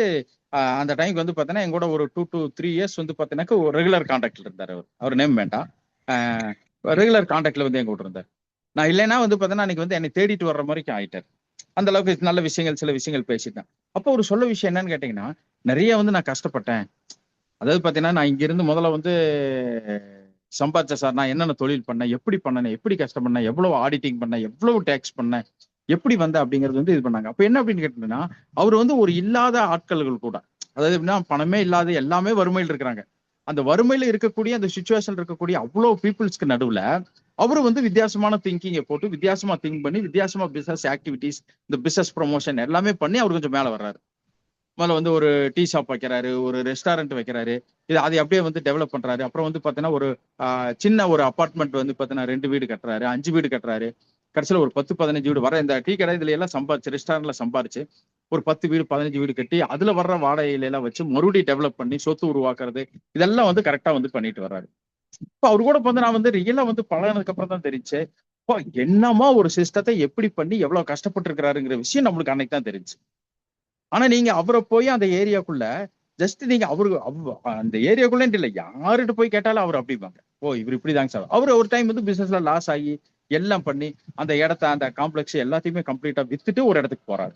Speaker 1: அந்த டைமுக்கு வந்து பாத்தீங்கன்னா எங்கூட ஒரு 2 to 3 இயர்ஸ் வந்து பாத்தீங்கன்னா ஒரு ரெகுலர் கான்டாக்ட்ல இருந்தார். அவர் நேம் வேண்டாம். ரெகுலர் கான்டாக்ட்ல வந்து எங்க கூட இருந்தார். நான் இல்லைன்னா வந்து பாத்தீங்கன்னா அன்னைக்கு வந்து என்னை தேடிட்டு வர்ற மாதிரிக்கும் ஆயிட்டார். அந்த அளவுக்கு நல்ல விஷயங்கள், சில விஷயங்கள் பேசிட்டேன். அப்போ ஒரு சொல்ல விஷயம் என்னன்னு கேட்டீங்கன்னா, நிறைய வந்து நான் கஷ்டப்பட்டேன். அதாவது பாத்தீங்கன்னா, நான் இங்க இருந்து முதல்ல வந்து சம்பாதிச்சேன் சார். நான் என்னென்ன தொழில் பண்ணேன், எப்படி பண்ணேன், எப்படி கஷ்டம் பண்ணேன், எவ்வளவு ஆடிட்டிங் பண்ணேன், எவ்வளவு டேக்ஸ் பண்ணேன், எப்படி வந்த அப்படிங்கிறது வந்து இது பண்ணாங்க. அப்ப என்ன அப்படின்னு கேட்டீங்கன்னா, அவர் வந்து ஒரு இல்லாத ஆட்கள்கள் கூட, அதாவது எப்படின்னா பணமே இல்லாத எல்லாமே வறுமையில் இருக்கிறாங்க. அந்த வறுமையில இருக்கக்கூடிய அந்த சுச்சுவேஷன் இருக்கக்கூடிய அவ்வளவு பீப்புள்ஸ்க்கு நடுவுல அவரு வந்து வித்தியாசமான திங்கிங்கை போட்டு, வித்தியாசமா திங்க் பண்ணி, வித்தியாசமா பிசினஸ் ஆக்டிவிட்டிஸ், இந்த பிசினஸ் ப்ரொமோஷன் எல்லாமே பண்ணி அவர் கொஞ்சம் மேல வர்றாரு. முதல்ல வந்து ஒரு டீ ஷாப் வைக்கிறாரு, ஒரு ரெஸ்டாரண்ட் வைக்கிறாரு. அதை அப்படியே வந்து டெவலப் பண்றாரு. அப்புறம் வந்து பாத்தீங்கன்னா ஒரு சின்ன ஒரு அபார்ட்மெண்ட் வந்து பாத்தீங்கன்னா 2 வீடு கட்டுறாரு, 5 வீடு கட்டுறாரு. கடைசியில ஒரு 10, 15 வீடு வர இந்த டீ கடை இதுல எல்லாம் சம்பாரிச்சு, ரெஸ்டாரண்ட்ல சம்பாரிச்சு ஒரு 10 வீடு, 15 வீடு கட்டி அதுல வர்ற வாடகையில எல்லாம் வச்சு மறுபடியும் டெவலப் பண்ணி சொத்து உருவாக்குறது, இதெல்லாம் வந்து கரெக்டா வந்து பண்ணிட்டு வர்றாரு. இப்ப அவரு கூட வந்து நான் வந்து ரியலா வந்து பழகினதுக்கு அப்புறம் தான் தெரிஞ்சு, என்னமா ஒரு சிஸ்டத்தை எப்படி பண்ணி எவ்வளவு கஷ்டப்பட்டு இருக்கிறாருங்கிற விஷயம் நம்மளுக்கு அன்னைக்கு தான் தெரிஞ்சு. ஆனா நீங்க அவரை போய் அந்த ஏரியாக்குள்ள ஜஸ்ட் நீங்க அந்த ஏரியாக்குள்ள இல்ல, யாருகிட்ட போய் கேட்டாலும் அவர் அப்படிப்பாங்க. ஓ, இவர் இப்படிதாங்க சார். அவர் ஒரு டைம் வந்து பிசினஸ்ல லாஸ் ஆகி எல்லாம் பண்ணி அந்த இடத்த, அந்த காம்ப்ளெக்ஸ் எல்லாத்தையுமே கம்ப்ளீட்டா வித்துட்டு ஒரு இடத்துக்கு போறாரு.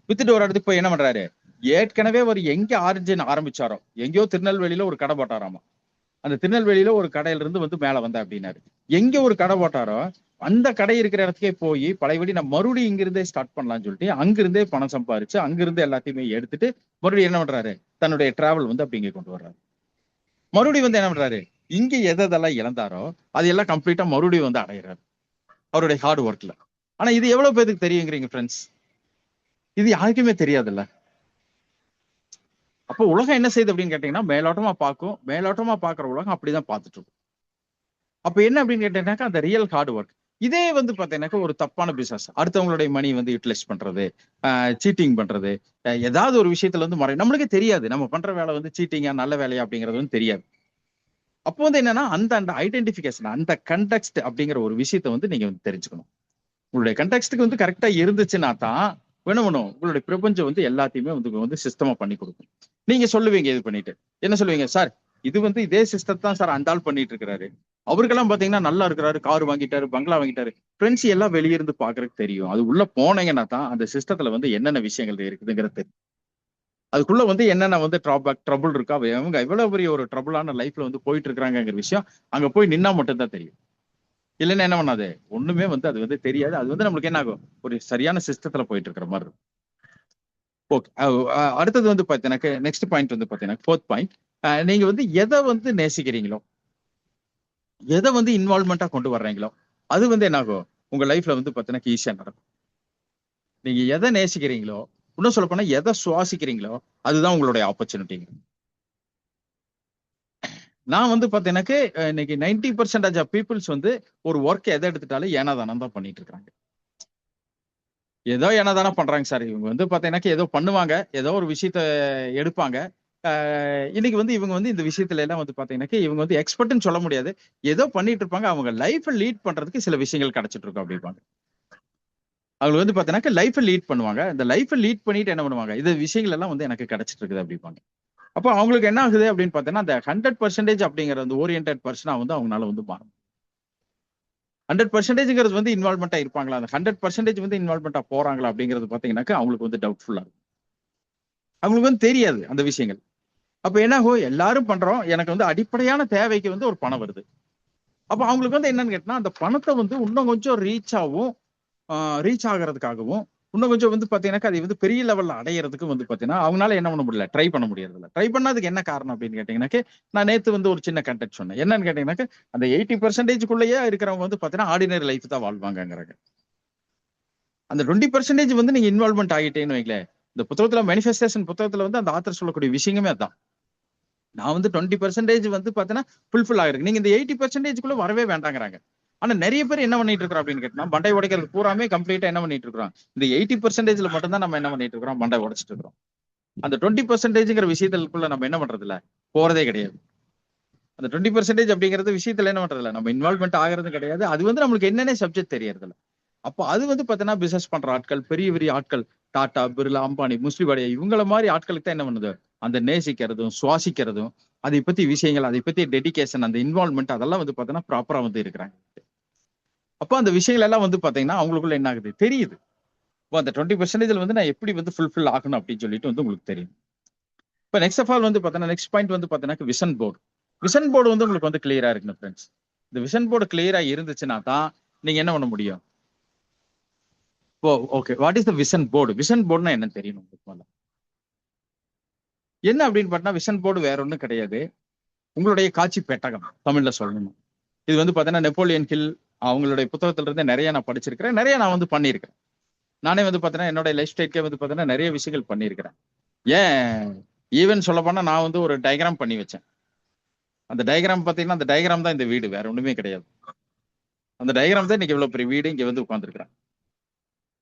Speaker 1: வித்துட்டு ஒரு இடத்துக்கு போய் என்ன பண்றாரு, ஏற்கனவே அவர் எங்க ஆரிஜின் ஆரம்பிச்சாரோ, எங்கேயோ திருநெல்வேலியில ஒரு கடை போட்டாராமா. அந்த திருநெல்வேலியில ஒரு கடையில இருந்து வந்து மேல வந்த அப்படின்னாரு. எங்க ஒரு கடை போட்டாரோ அந்த கடை இருக்கிற இடத்துக்கே போய் பழையபடி நான் மறுபடியும் இங்கிருந்தே ஸ்டார்ட் பண்ணலாம்னு சொல்லிட்டு அங்கிருந்தே பணம் சம்பாரிச்சு அங்கிருந்து எல்லாத்தையுமே எடுத்துட்டு மறுபடியும் என்ன பண்றாரு, தன்னுடைய டிராவல் வந்து அப்படி இங்க கொண்டு வர்றாரு. மறுபடியும் வந்து என்ன பண்றாரு, இங்க எதெல்லாம் இழந்தாரோ அது எல்லாம் கம்ப்ளீட்டா மறுபடியும் வந்து அடையிறாரு அவருடைய ஹார்ட் ஒர்க்ல. ஆனா இது எவ்வளவு பேருக்கு தெரியுங்கிறீங்க ஃப்ரெண்ட்ஸ்? இது யாருக்குமே தெரியாதுல்ல. அப்போ உலகம் என்ன செய்யுது அப்படின்னு கேட்டீங்கன்னா, மேலோட்டமா பார்க்கும். மேலோட்டமா பாக்குற உலகம் அப்படிதான் பார்த்துட்டு இருக்கும். அப்ப என்ன அப்படின்னு கேட்டீங்கன்னாக்கா, அந்த ரியல் ஹார்ட் ஒர்க். இதே வந்து பாத்தீங்கன்னாக்கா ஒரு தப்பான பிசினஸ், அடுத்தவங்களுடைய மணி வந்து யூட்டிலைஸ் பண்றது, சீட்டிங் பண்றது, ஏதாவது ஒரு விஷயத்துல வந்து நம்மளுக்கே தெரியாது நம்ம பண்ற வேலை வந்து சீட்டிங்கா நல்ல வேலையா அப்படிங்கிறது வந்து தெரியாது. அப்போ வந்து என்னன்னா அந்த அந்த ஐடென்டிபிகேஷன், அந்த கண்டெக்ஸ்ட் அப்படிங்கிற ஒரு விஷயத்த வந்து நீங்க வந்து தெரிஞ்சுக்கணும். உங்களுடைய கண்டெக்ஸ்டுக்கு வந்து கரெக்டா இருந்துச்சுன்னா தான் என்ன பண்ணும், உங்களுடைய பிரபஞ்சம் வந்து எல்லாத்தையுமே வந்து சிஸ்டமா பண்ணி கொடுக்கும். நீங்க சொல்லுவீங்க இது பண்ணிட்டு என்ன சொல்லுவீங்க, சார் இது வந்து இதே சிஸ்டம் தான் சார் அந்த ஆள் பண்ணிட்டு இருக்கிறாரு, அவருக்கெல்லாம் பாத்தீங்கன்னா நல்லா இருக்கிறாரு, கார் வாங்கிட்டாரு, பங்களா வாங்கிட்டாரு. ஃப்ரெண்ட்ஸ் எல்லாம் வெளியிருந்து பாக்குறதுக்கு தெரியும். அது உள்ள போனீங்கன்னா தான் அந்த சிஸ்டத்துல வந்து என்னென்ன விஷயங்கள் இருக்குதுங்கிறது தெரியும். அதுக்குள்ள வந்து என்னென்ன வந்து ட்ரபுள் இருக்கா, அவங்க எவ்வளவு பெரிய ஒரு ட்ரபுளான லைஃப்ல வந்து போயிட்டு இருக்கிறாங்கிற விஷயம் அங்க போய் நின்னா மட்டும் தான் தெரியும். இல்லைன்னா என்ன பண்ணாது, ஒண்ணுமே வந்து அது வந்து தெரியாது. அது வந்து நம்மளுக்கு என்ன ஆகும், ஒரு சரியான சிஸ்டத்துல போயிட்டு இருக்கிற மாதிரி இருக்கும். ஓகே. அடுத்தது வந்து பாத்தீங்கன்னா நெக்ஸ்ட் பாயிண்ட் வந்து பாத்தீங்கன்னா 4th பாயிண்ட், நீங்க வந்து எதை வந்து நேசிக்கிறீங்களோ, எதை வந்து இன்வால்வ்மெண்டா கொண்டு வர்றீங்களோ, அது வந்து என்ன ஆகும், உங்க லைஃப்ல வந்து பாத்தீங்கன்னா ஈஸியா நடக்கும். நீங்க எதை நேசிக்கிறீங்களோ, இன்னும் சொல்ல போனா எதை சுவாசிக்கிறீங்களோ, அதுதான் உங்களுடைய ஆப்பர்ச்சுனிட்டிங்க. நான் வந்து பாத்தீங்கன்னாக்க இன்னைக்கு 90% ஆஃப் பீப்புள்ஸ் வந்து ஒரு ஒர்க் எதை எடுத்துட்டாலும் ஏனாதானம் தான் பண்ணிட்டு இருக்காங்க. ஏதோ என்னதானே பண்றாங்க சார். இவங்க வந்து பாத்தீங்கன்னா ஏதோ பண்ணுவாங்க, ஏதோ ஒரு விஷயத்த எடுப்பாங்க. இன்னைக்கு வந்து இவங்க வந்து இந்த விஷயத்துல எல்லாம் வந்து பாத்தீங்கன்னா இவங்க வந்து எக்ஸ்பர்ட்னு சொல்ல முடியாது. ஏதோ பண்ணிட்டு இருப்பாங்க. அவங்க லைஃபை லீட் பண்றதுக்கு சில விஷயங்கள் கிடைச்சிட்டு இருக்கும் அப்படிப்பாங்க. அவங்க வந்து பாத்தீங்கன்னா லைஃபை லீட் பண்ணுவாங்க. இந்த லைஃபை லீட் பண்ணிட்டு என்ன பண்ணுவாங்க, இது விஷயங்கள் எல்லாம் வந்து எனக்கு கிடைச்சிட்டு இருக்குது அப்படிப்பாங்க. அப்போ அவங்களுக்கு என்ன ஆகுது அப்படின்னு பாத்தீங்கன்னா, அந்த 100% அப்படிங்கிற அந்த ஓரியன்டட் பர்சனா வந்து அவங்களால வந்து மாறும். 100% வந்து இன்வால்மெண்டா இருப்பாங்களா, அந்த 100% வந்து இன்வால்மெண்டா போறாங்களா அப்படிங்கிறது பாத்தீங்கன்னாக்கா அவங்களுக்கு வந்து டவுட்ஃபுல்லா இருக்கும். அவங்களுக்கு வந்து தெரியாது அந்த விஷயங்கள். அப்ப என்ன ஆகும், எல்லாரும் பண்றோம், எனக்கு வந்து அடிப்படையான தேவைக்கு வந்து ஒரு பணம் வருது. அப்ப அவங்களுக்கு வந்து என்னன்னு கேட்டா, அந்த பணத்தை வந்து இன்னும் கொஞ்சம் ரீச் ஆகிறதுக்காகவும், இன்னும் கொஞ்சம் வந்து பாத்தீங்கன்னாக்கா அதை வந்து பெரிய லெவல்ல அடையிறதுக்கு வந்து பாத்தீங்கன்னா அவங்களால என்ன பண்ண முடியல, ட்ரை பண்ண முடியறது இல்ல. ட்ரை பண்ணதுக்கு என்ன காரணம் அப்படின்னு கேட்டீங்கன்னாக்க, நான் நேத்து வந்து ஒரு சின்ன கண்டென்ட் சொன்னேன். என்னன்னு கேட்டீங்கன்னாக்க, அந்த 80%க்குள்ளேயே இருக்கிறவங்க வந்து பாத்தீங்கன்னா ஆர்டினரி லைஃப் தான் வாழ்வாங்கங்கிறாங்க. அந்த 20% வந்து நீங்க இன்வால்வ்மெண்ட் ஆகிட்டேன்னு வைங்களேன், இந்த புத்தகத்துல மேனிஃபெஸ்டேஷன் புத்தகத்துல வந்து அந்த ஆத்தர் சொல்லக்கூடிய விஷயமே அதான். நான் வந்து 20% வந்து பாத்தீங்கன்னா ஃபுல்ஃபில் ஆகிருக்கு. நீங்க இந்த 80%க்குள்ள வரவே வேண்டாங்கிறாங்க. ஆனா நிறைய பேர் என்ன பண்ணிட்டு இருக்கிறோம் அப்படின்னு கேட்டா, மண்டை உடைக்கிறது பூராமே கம்ப்ளீட்டா என்ன பண்ணிட்டு இருக்கிறோம், இந்த 80%ல மட்டும் தான் நம்ம என்ன பண்ணிட்டு இருக்கிறோம், மண்டை உடைச்சிட்டு இருக்கிறோம். அந்த 20%ங்கிற விஷயத்துக்குள்ள நம்ம என்ன பண்றது இல்ல, போறதே கிடையாது. அந்த 20% அப்படிங்கிறது விஷயத்துல என்ன பண்றது இல்ல, நம்ம இன்வால்வ்மெண்ட் ஆகிறது கிடையாது. அது வந்து நம்மளுக்கு என்னன்னே சப்ஜெக்ட் தெரியறது இல்ல. அப்போ அது வந்து பாத்தீங்கன்னா பிசினஸ் பண்ற ஆட்கள், பெரிய பெரிய ஆட்கள், டாடா, பிர்லா, அம்பானி, முஸ்லிம் இவங்கள மாதிரி ஆட்களுக்கு தான் என்ன பண்ணுது, அந்த நேசிக்கிறதும் சுவாசிக்கிறதும் அதை பத்தி விஷயங்கள், அதை பத்தி டெடிகேஷன், அந்த இன்வால்வ்மெண்ட் அதெல்லாம் வந்து பாத்தீங்கன்னா ப்ராப்பரா வந்து இருக்கிறாங்க. அப்போ அந்த விஷயங்கள் எல்லாம் வந்து பாத்தீங்கன்னா அவங்களுக்குள்ள என்ன ஆகுது தெரியுது. இப்போ அந்த 20% வந்து நான் எப்படி வந்து ஃபுல்ஃபில் ஆகணும் அப்படின்னு சொல்லிட்டு வந்து உங்களுக்கு தெரியும். இப்போ நெக்ஸ்ட் ஆஃப் ஆல் வந்து பாத்தீங்கன்னா நெக்ஸ்ட் பாயிண்ட் வந்து பாத்தீங்கன்னா விஷன் போர்டு. விஷன் போர்டு வந்து உங்களுக்கு வந்து கிளியரா இருக்கணும் ஃப்ரெண்ட்ஸ். இந்த விஷன் போர்டு கிளியரா இருந்துச்சுன்னா தான் நீங்க என்ன பண்ண முடியும். Oh okay, what is the vision board? Vision போர்டுனா என்ன தெரியணும் உங்களுக்கு. என்ன அப்படின்னு பார்த்தா விஷன் போர்டு வேற ஒன்றும் கிடையாது, உங்களுடைய காட்சி பெட்டகம் தமிழ்ல சொல்லணும். இது வந்து பாத்தீங்கன்னா நெப்போலியன் ஹில் அவங்களுடைய புத்தகத்துல இருந்து நிறைய நான் படிச்சிருக்கிறேன், நிறைய நான் வந்து பண்ணியிருக்கேன். நானே வந்து பாத்தீங்கன்னா என்னோட லைஃப் ஸ்டைல்கே வந்து பாத்தீங்கன்னா நிறைய விஷயங்கள் பண்ணியிருக்கிறேன். ஏன் ஈவன் சொல்ல போனா நான் வந்து ஒரு டயக்ராம் பண்ணி வச்சேன். அந்த டயக்ராம் பாத்தீங்கன்னா அந்த டயக்ராம் தான் இந்த வீடு, வேற ஒண்ணுமே கிடையாது. அந்த டயக்ராம் தான் இன்னைக்கு இவ்வளவு பெரிய வீடு இங்க வந்து உட்கார்ந்துருக்கிறேன்.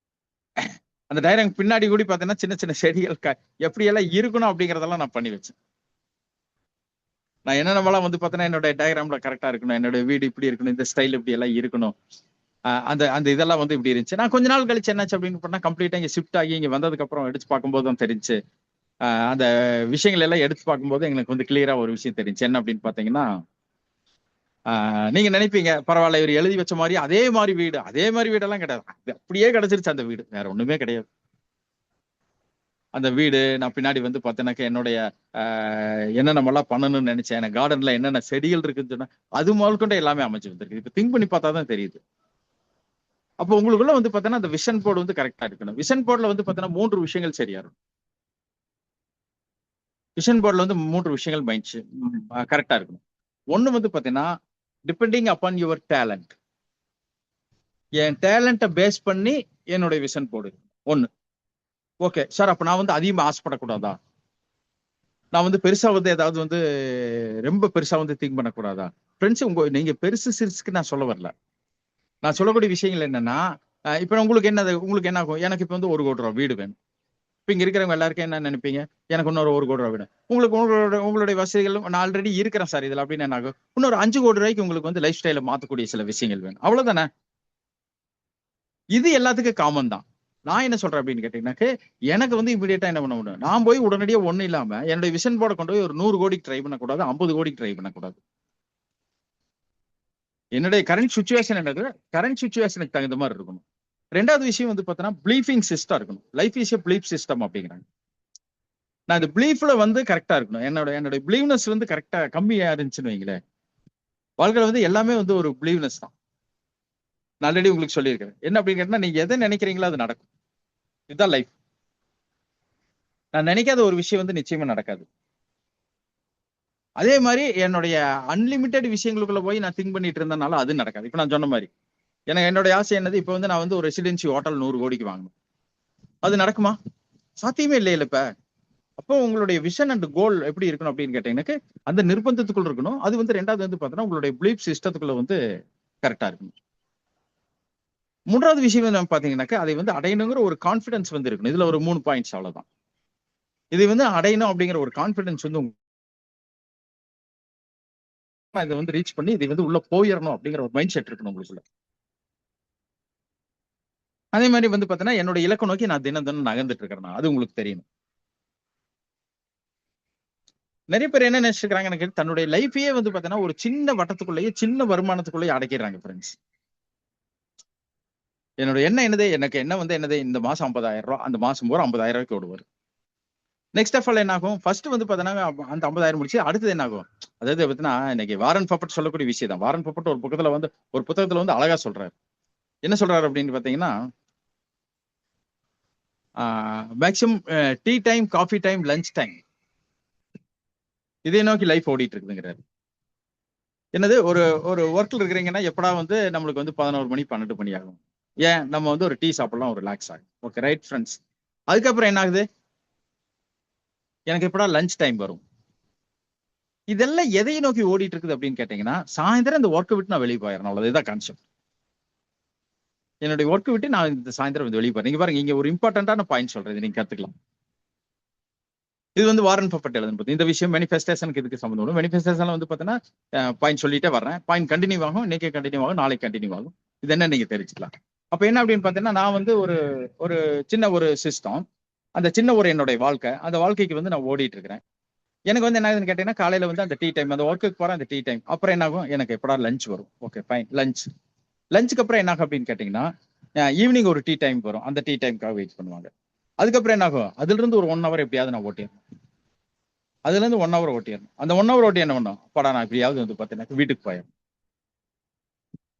Speaker 1: அந்த டயக்ராம் பின்னாடி கூட பாத்தீங்கன்னா சின்ன சின்ன செடிகள் எப்படி எல்லாம் இருக்கணும் அப்படிங்கறதெல்லாம் நான் பண்ணி வச்சேன். நான் என்னென்னலாம் வந்து பாத்தீங்கன்னா என்னோட டயக்ராம்ல கரெக்டா இருக்கணும், என்னோட வீடு இப்படி இருக்கணும், இந்த ஸ்டைல் இப்படி எல்லாம் இருக்கணும், அந்த அந்த இதெல்லாம் வந்து இப்படி இருந்துச்சு. நான் கொஞ்ச நாள் கழிச்சு என்னாச்சு அப்படின்னு பண்ணா கம்ப்ளீட்டா இங்க ஷிஃப்ட் ஆகி இங்க வந்ததுக்கு அப்புறம் எடுத்து பார்க்கும்போது தான் தெரிஞ்சு, அந்த விஷயங்கள் எல்லாம் எடுத்து பார்க்கும்போது எங்களுக்கு வந்து கிளியரா ஒரு விஷயம் தெரிஞ்சு. என்ன அப்படின்னு பாத்தீங்கன்னா, நீங்க நினைப்பீங்க பரவாயில்ல இவர் எழுதி வச்ச மாதிரி அதே மாதிரி வீடு, அதே மாதிரி வீடெல்லாம் கிடையாது. அப்படியே கிடைச்சிருச்சு அந்த வீடு, வேற ஒண்ணுமே கிடையாது. அந்த வீடு நான் பின்னாடி வந்து பார்த்தேன்னாக்க என்னுடைய என்ன நம்ம எல்லாம் பண்ணணும்னு நினைச்சேன், எனக்கு கார்டன்ல என்னென்ன செடிகள் இருக்குன்னு சொன்னா அது முதல் கொண்டு எல்லாமே அமைச்சு வந்திருக்கு. இப்ப திங்க் பண்ணி பார்த்தா தான் தெரியுது. அப்போ உங்களுக்குள்ள வந்து பார்த்தீங்கன்னா அந்த விஷன் போர்டு வந்து கரெக்டா இருக்கணும். விஷன் போர்டுல வந்து பார்த்தீங்கன்னா 3 விஷயங்கள் சரியா இருக்கும். விஷன் போர்டுல வந்து 3 விஷயங்கள் மைண்ட் கரெக்டா இருக்கணும். ஒண்ணு வந்து பார்த்தீங்கன்னா டிபெண்டிங் அப்பான் யுவர் டேலண்ட். என் டேலண்ட்டை பேஸ் பண்ணி என்னுடைய விஷன் போர்டு ஒண்ணு. ஓகே சார், அப்ப நான் வந்து அதிகமா ஆசைப்படக்கூடாதா, நான் வந்து பெருசா வந்து ஏதாவது வந்து ரொம்ப பெருசா வந்து திங்க் பண்ணக்கூடாதா? ஃப்ரெண்ட்ஸ், நீங்க பெருசு சிறுசுக்கு நான் சொல்ல வரல. நான் சொல்லக்கூடிய விஷயங்கள் என்னன்னா, இப்ப உங்களுக்கு உங்களுக்கு என்ன ஆகும், எனக்கு இப்ப வந்து 1 கோடி ரூபாய் வீடு வேணும். இப்ப இங்க இருக்கிறவங்க எல்லாருக்கும் என்ன நினைப்பீங்க, எனக்கு இன்னொரு 1 கோடி ரூபாய் வேணும். உங்களுக்கு உங்களுடைய வசதிகள் நான் ஆல்ரெடி இருக்கிறேன் சார் இதுல அப்படின்னு என்ன ஆகும், இன்னொரு 5 கோடி ரூபாய்க்கு உங்களுக்கு வந்து லைஃப் ஸ்டைல மாத்தக்கூடிய சில விஷயங்கள் வேணும். அவ்வளவுதானே? இது எல்லாத்துக்கும் காமன் தான். நான் என்ன சொல்றேன் அப்படின்னு கேட்டீங்கன்னாக்க, எனக்கு வந்து இமீடியட்டா என்ன பண்ண முடியும், நான் போய் உடனடியா ஒண்ணு இல்லாம என்னுடைய விஷன் போர்டை கொண்டு போய் ஒரு 100 கோடிக்கு ட்ரை பண்ணக்கூடாது, 50 கோடிக்கு ட்ரை பண்ணக்கூடாது. என்னுடைய கரண்ட் சுச்சுவேஷன் என்னது, கரண்ட் சுச்சுவேஷனுக்கு தகுந்த மாதிரி இருக்கணும். 2வது விஷயம் வந்து பாத்தீங்கன்னா பிலீஃபிங் சிஸ்டம் இருக்கணும். Life is a belief system அப்படிங்கிறாங்க. நான் இந்த பிலீஃப்ல வந்து கரெக்டா இருக்கணும். என்னோட பிலீவ்னஸ் வந்து கரெக்டா கம்மியா இருந்துச்சுன்னு வைங்களேன், வாழ்க்கையில வந்து எல்லாமே வந்து ஒரு பிலீவ்னஸ் தான். நான் ஆல்ரெடி உங்களுக்கு சொல்லியிருக்கிறேன். என்ன அப்படின்னு கேட்டா, நீங்க எதை நினைக்கிறீங்களோ அது நடக்கும். இதுதான் லைஃப். நான் நினைக்காத ஒரு விஷயம் வந்து நிச்சயமா நடக்காது. அதே மாதிரி என்னுடைய அன்லிமிட்டெட் விஷயங்களுக்குள்ள போய் நான் திங்க் பண்ணிட்டு இருந்தனால அது நடக்காது. இப்ப நான் சொன்ன மாதிரி என்னுடைய ஆசை என்னது, இப்ப வந்து நான் வந்து ஒரு ரெசிடென்சி ஹோட்டல் 100 கோடிக்கு வாங்கணும். அது நடக்குமா? சாத்தியமே இல்லை இப்ப. அப்போ உங்களுடைய விஷன் அண்ட் கோல் எப்படி இருக்கணும் அப்படின்னு கேட்டீங்கன்னா, அந்த நிர்பந்தத்துக்குள்ள இருக்கணும். அது வந்து 2வது வந்து பாத்தீங்கன்னா உங்களுடைய பிலீஃப் சிஸ்டத்துக்குள்ள வந்து கரெக்டா இருக்கணும். 3வது விஷயம் வந்து பாத்தீங்கன்னாக்கா, அதை வந்து அடையணுங்கிற ஒரு கான்பிடன்ஸ் வந்து இருக்கணும். இதுல ஒரு 3 பாயிண்ட்ஸ் அவ்வளவுதான். இதை வந்து அடையணும் அப்படிங்கிற ஒரு கான்பிடன்ஸ் வந்து இதை வந்து ரீச் பண்ணி இதை வந்து உள்ள போயிடணும் அப்படிங்கிற ஒரு மைண்ட் செட் இருக்கணும் உங்களுக்குள்ள. அதே மாதிரி வந்து பாத்தீங்கன்னா என்னோட இலக்கை நோக்கி நான் தினம் தினம் நகர்ந்துட்டு இருக்கிறேன், அது உங்களுக்கு தெரியணும். நிறைய பேர் என்ன நினைச்சிருக்காங்க எனக்கு, தன்னுடைய லைஃபையே வந்து பாத்தீங்கன்னா ஒரு சின்ன வட்டத்துக்குள்ளேயே சின்ன வருமானத்துக்குள்ளேயே அடக்கிடுறாங்க ஃப்ரெண்ட்ஸ். என்னோட எண்ணம் என்னது, எனக்கு என்ன வந்து என்னது, இந்த மாசம் 50,000 ரூபாய், அந்த மாசம் பூரா 50,000 ரூபாய்க்கு ஓடுவார். நெக்ஸ்ட் ஆஃப் ஆல் என்ன ஆகும், ஃபர்ஸ்ட் வந்து பாத்தீங்கன்னா அந்த 50,000 முடிச்சு அடுத்தது என்ன ஆகும், அதாவது பார்த்தீங்கன்னா இன்னைக்கு வாரன் பஃபட் சொல்லக்கூடிய விஷயம் தான். வாரன் பஃபட் ஒரு பக்கத்துல வந்து ஒரு புத்தகத்துல வந்து அழகா சொல்றாரு. என்ன சொல்றாரு அப்படின்னு பாத்தீங்கன்னா, maximum tea time, coffee time, lunch time, இதை நோக்கி லைஃப் ஓடிட்டு இருக்குதுங்கிறாரு. என்னது, ஒரு ஒரு ஒர்க்ல இருக்கிறீங்கன்னா எப்படா வந்து நம்மளுக்கு வந்து 11 மணி 12 மணி ஆகும், ஏன் நம்ம வந்து ஒரு டீ சாப்பிடலாம், ஒரு ரிலாக்ஸ் ஆகும். Okay right friends. அதுக்கப்புறம் என்ன ஆகுது, எனக்கு எப்படா லஞ்ச் டைம் வரும். இதெல்லாம் எதை நோக்கி ஓடிட்டு இருக்குது அப்படின்னு கேட்டீங்கன்னா, சாயந்தரம் இந்த ஒர்க்கை விட்டு நான் வெளியே போயிடணும், அவ்வளவுதான் கான்செப்ட். என்னுடைய ஒர்க்கை விட்டு நான் இந்த சாயந்தரம் வந்து வெளியே போறேன். நீங்க பாருங்க, இங்க ஒரு இம்பார்ட்டன்டான பாயிண்ட் சொல்றேன், நீங்க கத்துக்கலாம். இது வந்து வாரன் பஃபட் எழுதுன இந்த விஷயம் மேனிஃபெஸ்டேஷனுக்கு இதுக்கு சம்பந்தம். மேனிஃபெஸ்டேஷன்ல வந்து பாத்தீங்கன்னா பாயிண்ட் சொல்லிட்டே வர்றேன். பாயிண்ட் கண்டினியூ ஆகும், இன்னைக்கு கண்டினியூ ஆகும், நாளைக்கு கண்டினியூ ஆகும். இது என்ன நீங்க தெரிஞ்சுக்கலாம். அப்ப என்ன அப்படின்னு பாத்தீங்கன்னா, நான் வந்து ஒரு ஒரு சின்ன ஒரு சிஸ்டம், அந்த சின்ன ஒரு என்னுடைய வாழ்க்கை, அந்த வாழ்க்கைக்கு வந்து நான் ஓடிட்டு இருக்கிறேன். எனக்கு வந்து என்ன ஆகுதுன்னு கேட்டீங்கன்னா, காலையில வந்து அந்த டீ டைம், அந்த ஒர்க்குக்கு போறேன், அந்த டீ டைம். அப்புறம் என்ன ஆகும், எனக்கு எப்படா லஞ்ச் வரும். ஓகே ஃபைன், லஞ்சுக்கு அப்புறம் என்ன ஆகும் அப்படின்னு கேட்டீங்கன்னா, ஈவினிங் ஒரு டீ டைம் வரும், அந்த டீ டைமுக்காக வெயிட் பண்ணுவாங்க. அதுக்கப்புறம் என்ன ஆகும், அதுல இருந்து ஒரு 1 hour எப்படியாவது நான் ஓட்டிடணும். அதுல இருந்து 1 hour ஓட்டிடணும். அந்த 1 hour ஓட்டி என்ன பண்ணும், அப்பாடா நான் எப்படியாவது வந்து பாத்தீங்கன்னா வீட்டுக்கு போயிடும்.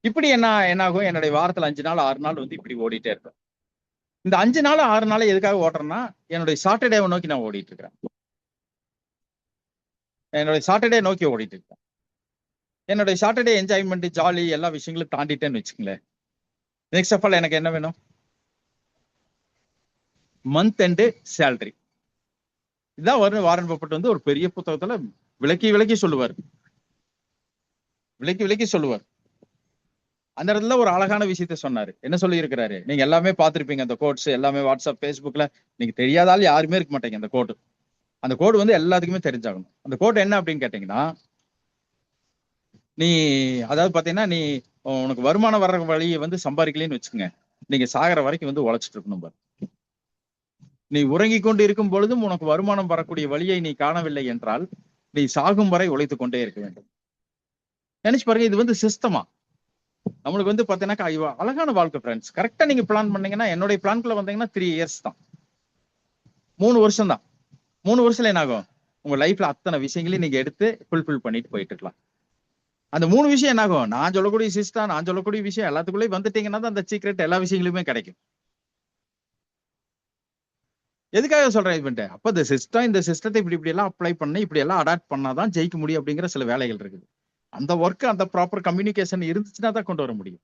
Speaker 1: இப்படி என்ன ஆகும், என்னுடைய வாரத்துல 5 நாள் 6 நாள் வந்து இப்படி ஓடிட்டே இருக்கும். இந்த 5 நாள் 6 நாள் எதுக்காக ஓட்டுறேன்னா, என்னுடைய சாட்டர்டேவை நோக்கி நான் ஓடிட்டு இருக்கிறேன். என்னுடைய சாட்டர்டே நோக்கி ஓடிட்டு இருக்கேன். என்னுடைய சாட்டர்டே என்ஜாய்மெண்ட், ஜாலி, எல்லா விஷயங்களும் தாண்டிட்டேன்னு வச்சுங்களேன். நெக்ஸ்ட் ஆஃப் ஆல் எனக்கு என்ன வேணும், மந்த் எண்டு சேலரி. இதான் வாரன் பஃபட் வந்து ஒரு பெரிய புத்தகத்துல விளக்கி சொல்லுவார். அந்த இடத்துல ஒரு அழகான விஷயத்த சொன்னாரு. என்ன சொல்லி இருக்கிறாரு, நீங்க எல்லாமே பார்த்திருப்பீங்க, அந்த கோட்ஸ் எல்லாமே வாட்ஸ்அப், ஃபேஸ்புக்ல. நீங்க தெரியாதால யாருமே இருக்க மாட்டீங்க. அந்த கோடு வந்து எல்லாத்துக்குமே தெரிஞ்சாகணும். அந்த கோட் என்ன அப்படின்னு கேட்டீங்கன்னா, நீ அதாவது பாத்தீங்கன்னா, நீ உனக்கு வருமானம் வர்ற வழியை வந்து சம்பாதிக்கலன்னு வச்சுக்கோங்க, நீங்க சாகர வரைக்கும் வந்து உழைச்சிட்டு இருக்கணும் பாரு. நீ உறங்கிக் கொண்டு இருக்கும் பொழுதும் உனக்கு வருமானம் வரக்கூடிய வழியை நீ காணவில்லை என்றால், நீ சாகும் வரை உழைத்துக் கொண்டே இருக்க வேண்டும். நினைச்சு பாருங்க, இது வந்து சிஸ்டமா நம்மளுக்கு வந்து பாத்தீங்கன்னா அழகான வாழ்க்கை ஃப்ரெண்ட்ஸ். கரெக்டா நீங்க பிளான் பண்ணீங்கன்னா, என்னுடைய பிளான்குள்ள வந்தீங்கன்னா 3 years தான், 3 வருஷம் தான். 3 வருஷத்துல என்ன ஆகும், உங்க லைஃப்ல அத்தனை விஷயங்களையும் நீங்க எடுத்து ஃபுல்ஃபில் பண்ணிட்டு போயிட்டு இருக்கலாம். அந்த 3 விஷயம் என்ன ஆகும், நான் சொல்லக்கூடிய சிஸ்டம், நான் சொல்லக்கூடிய விஷயம் எல்லாத்துக்குள்ளேயும் வந்துட்டீங்கன்னா தான் அந்த சீக்ரெட் எல்லா விஷயங்களுமே கிடைக்கும். எதுக்காக சொல்றேன் இது, அப்ப இந்த சிஸ்டத்தை இப்படி எல்லாம் அப்ளை பண்ணி இப்படி எல்லாம் அடாப்ட் பண்ணாதான் ஜெயிக்க முடியும் அப்படிங்கிற சில வேலைகள் இருக்குது. அந்த ஒர்க், அந்த ப்ராப்பர் கம்யூனிகேஷன் இருந்துச்சுன்னா தான் கொண்டு வர முடியும்.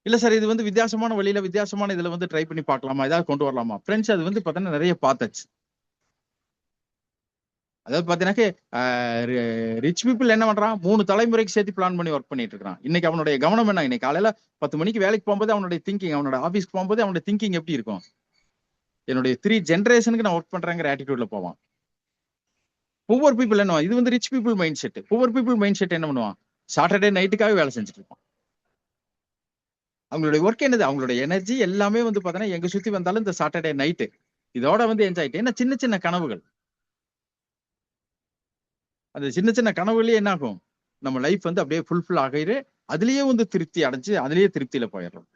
Speaker 1: இல்ல சார், இது வந்து வித்தியாசமான வழியில வித்தியாசமான இதுல வந்து ட்ரை பண்ணி பார்க்கலாமா, ஏதாவது கொண்டு வரலாமா ஃப்ரெண்ட்ஸ், அது வந்து பாத்தீங்கன்னா நிறைய பார்த்தாச்சு. அதாவது பாத்தீங்கன்னா, ரிச் பீப்புள் என்ன பண்றான், 3 தலைமுறைக்கு சேர்த்து பிளான் பண்ணி ஒர்க் பண்ணிட்டு இருக்கான். இன்னைக்கு அவனுடைய கவனம் என்ன, இன்னைக்கு காலையில 10 மணிக்கு வேலைக்கு போகும்போது அவனுடைய திங்கிங், அவனோட ஆபீஸ்க்கு போகும்போது அவனுடைய திங்கிங் எப்படி இருக்கும், என்னுடைய 3 ஜெனரேஷனுக்கு நான் ஒர்க் பண்றேங்கிற ஆட்டிடியூட்ல போவான். புவர் பீப்புள் என்ன, இது வந்து rich people mind set. Poor people mind set என்ன பண்ணுவான், சாட்டர்டே நைட்டுக்காக வேலை செஞ்சுட்டு இருப்பான். அவங்களுடைய ஒர்க் என்னது, அவங்களுடைய எனர்ஜி எல்லாமே வந்து பாத்தீங்கன்னா எங்க சுத்தி வந்தாலும் இந்த சாட்டர்டே நைட்டு இதோட வந்து என்ஜாய். ஏன்னா சின்ன சின்ன கனவுகள், அந்த சின்ன சின்ன கனவுலயே என்ன ஆகும், நம்ம லைஃப் வந்து அப்படியே ஃபுல்ஃபில் ஆகிரு, அதுலயே வந்து திருப்தி அடைஞ்சு அதுலயே திருப்தியில போயிடுறோம்.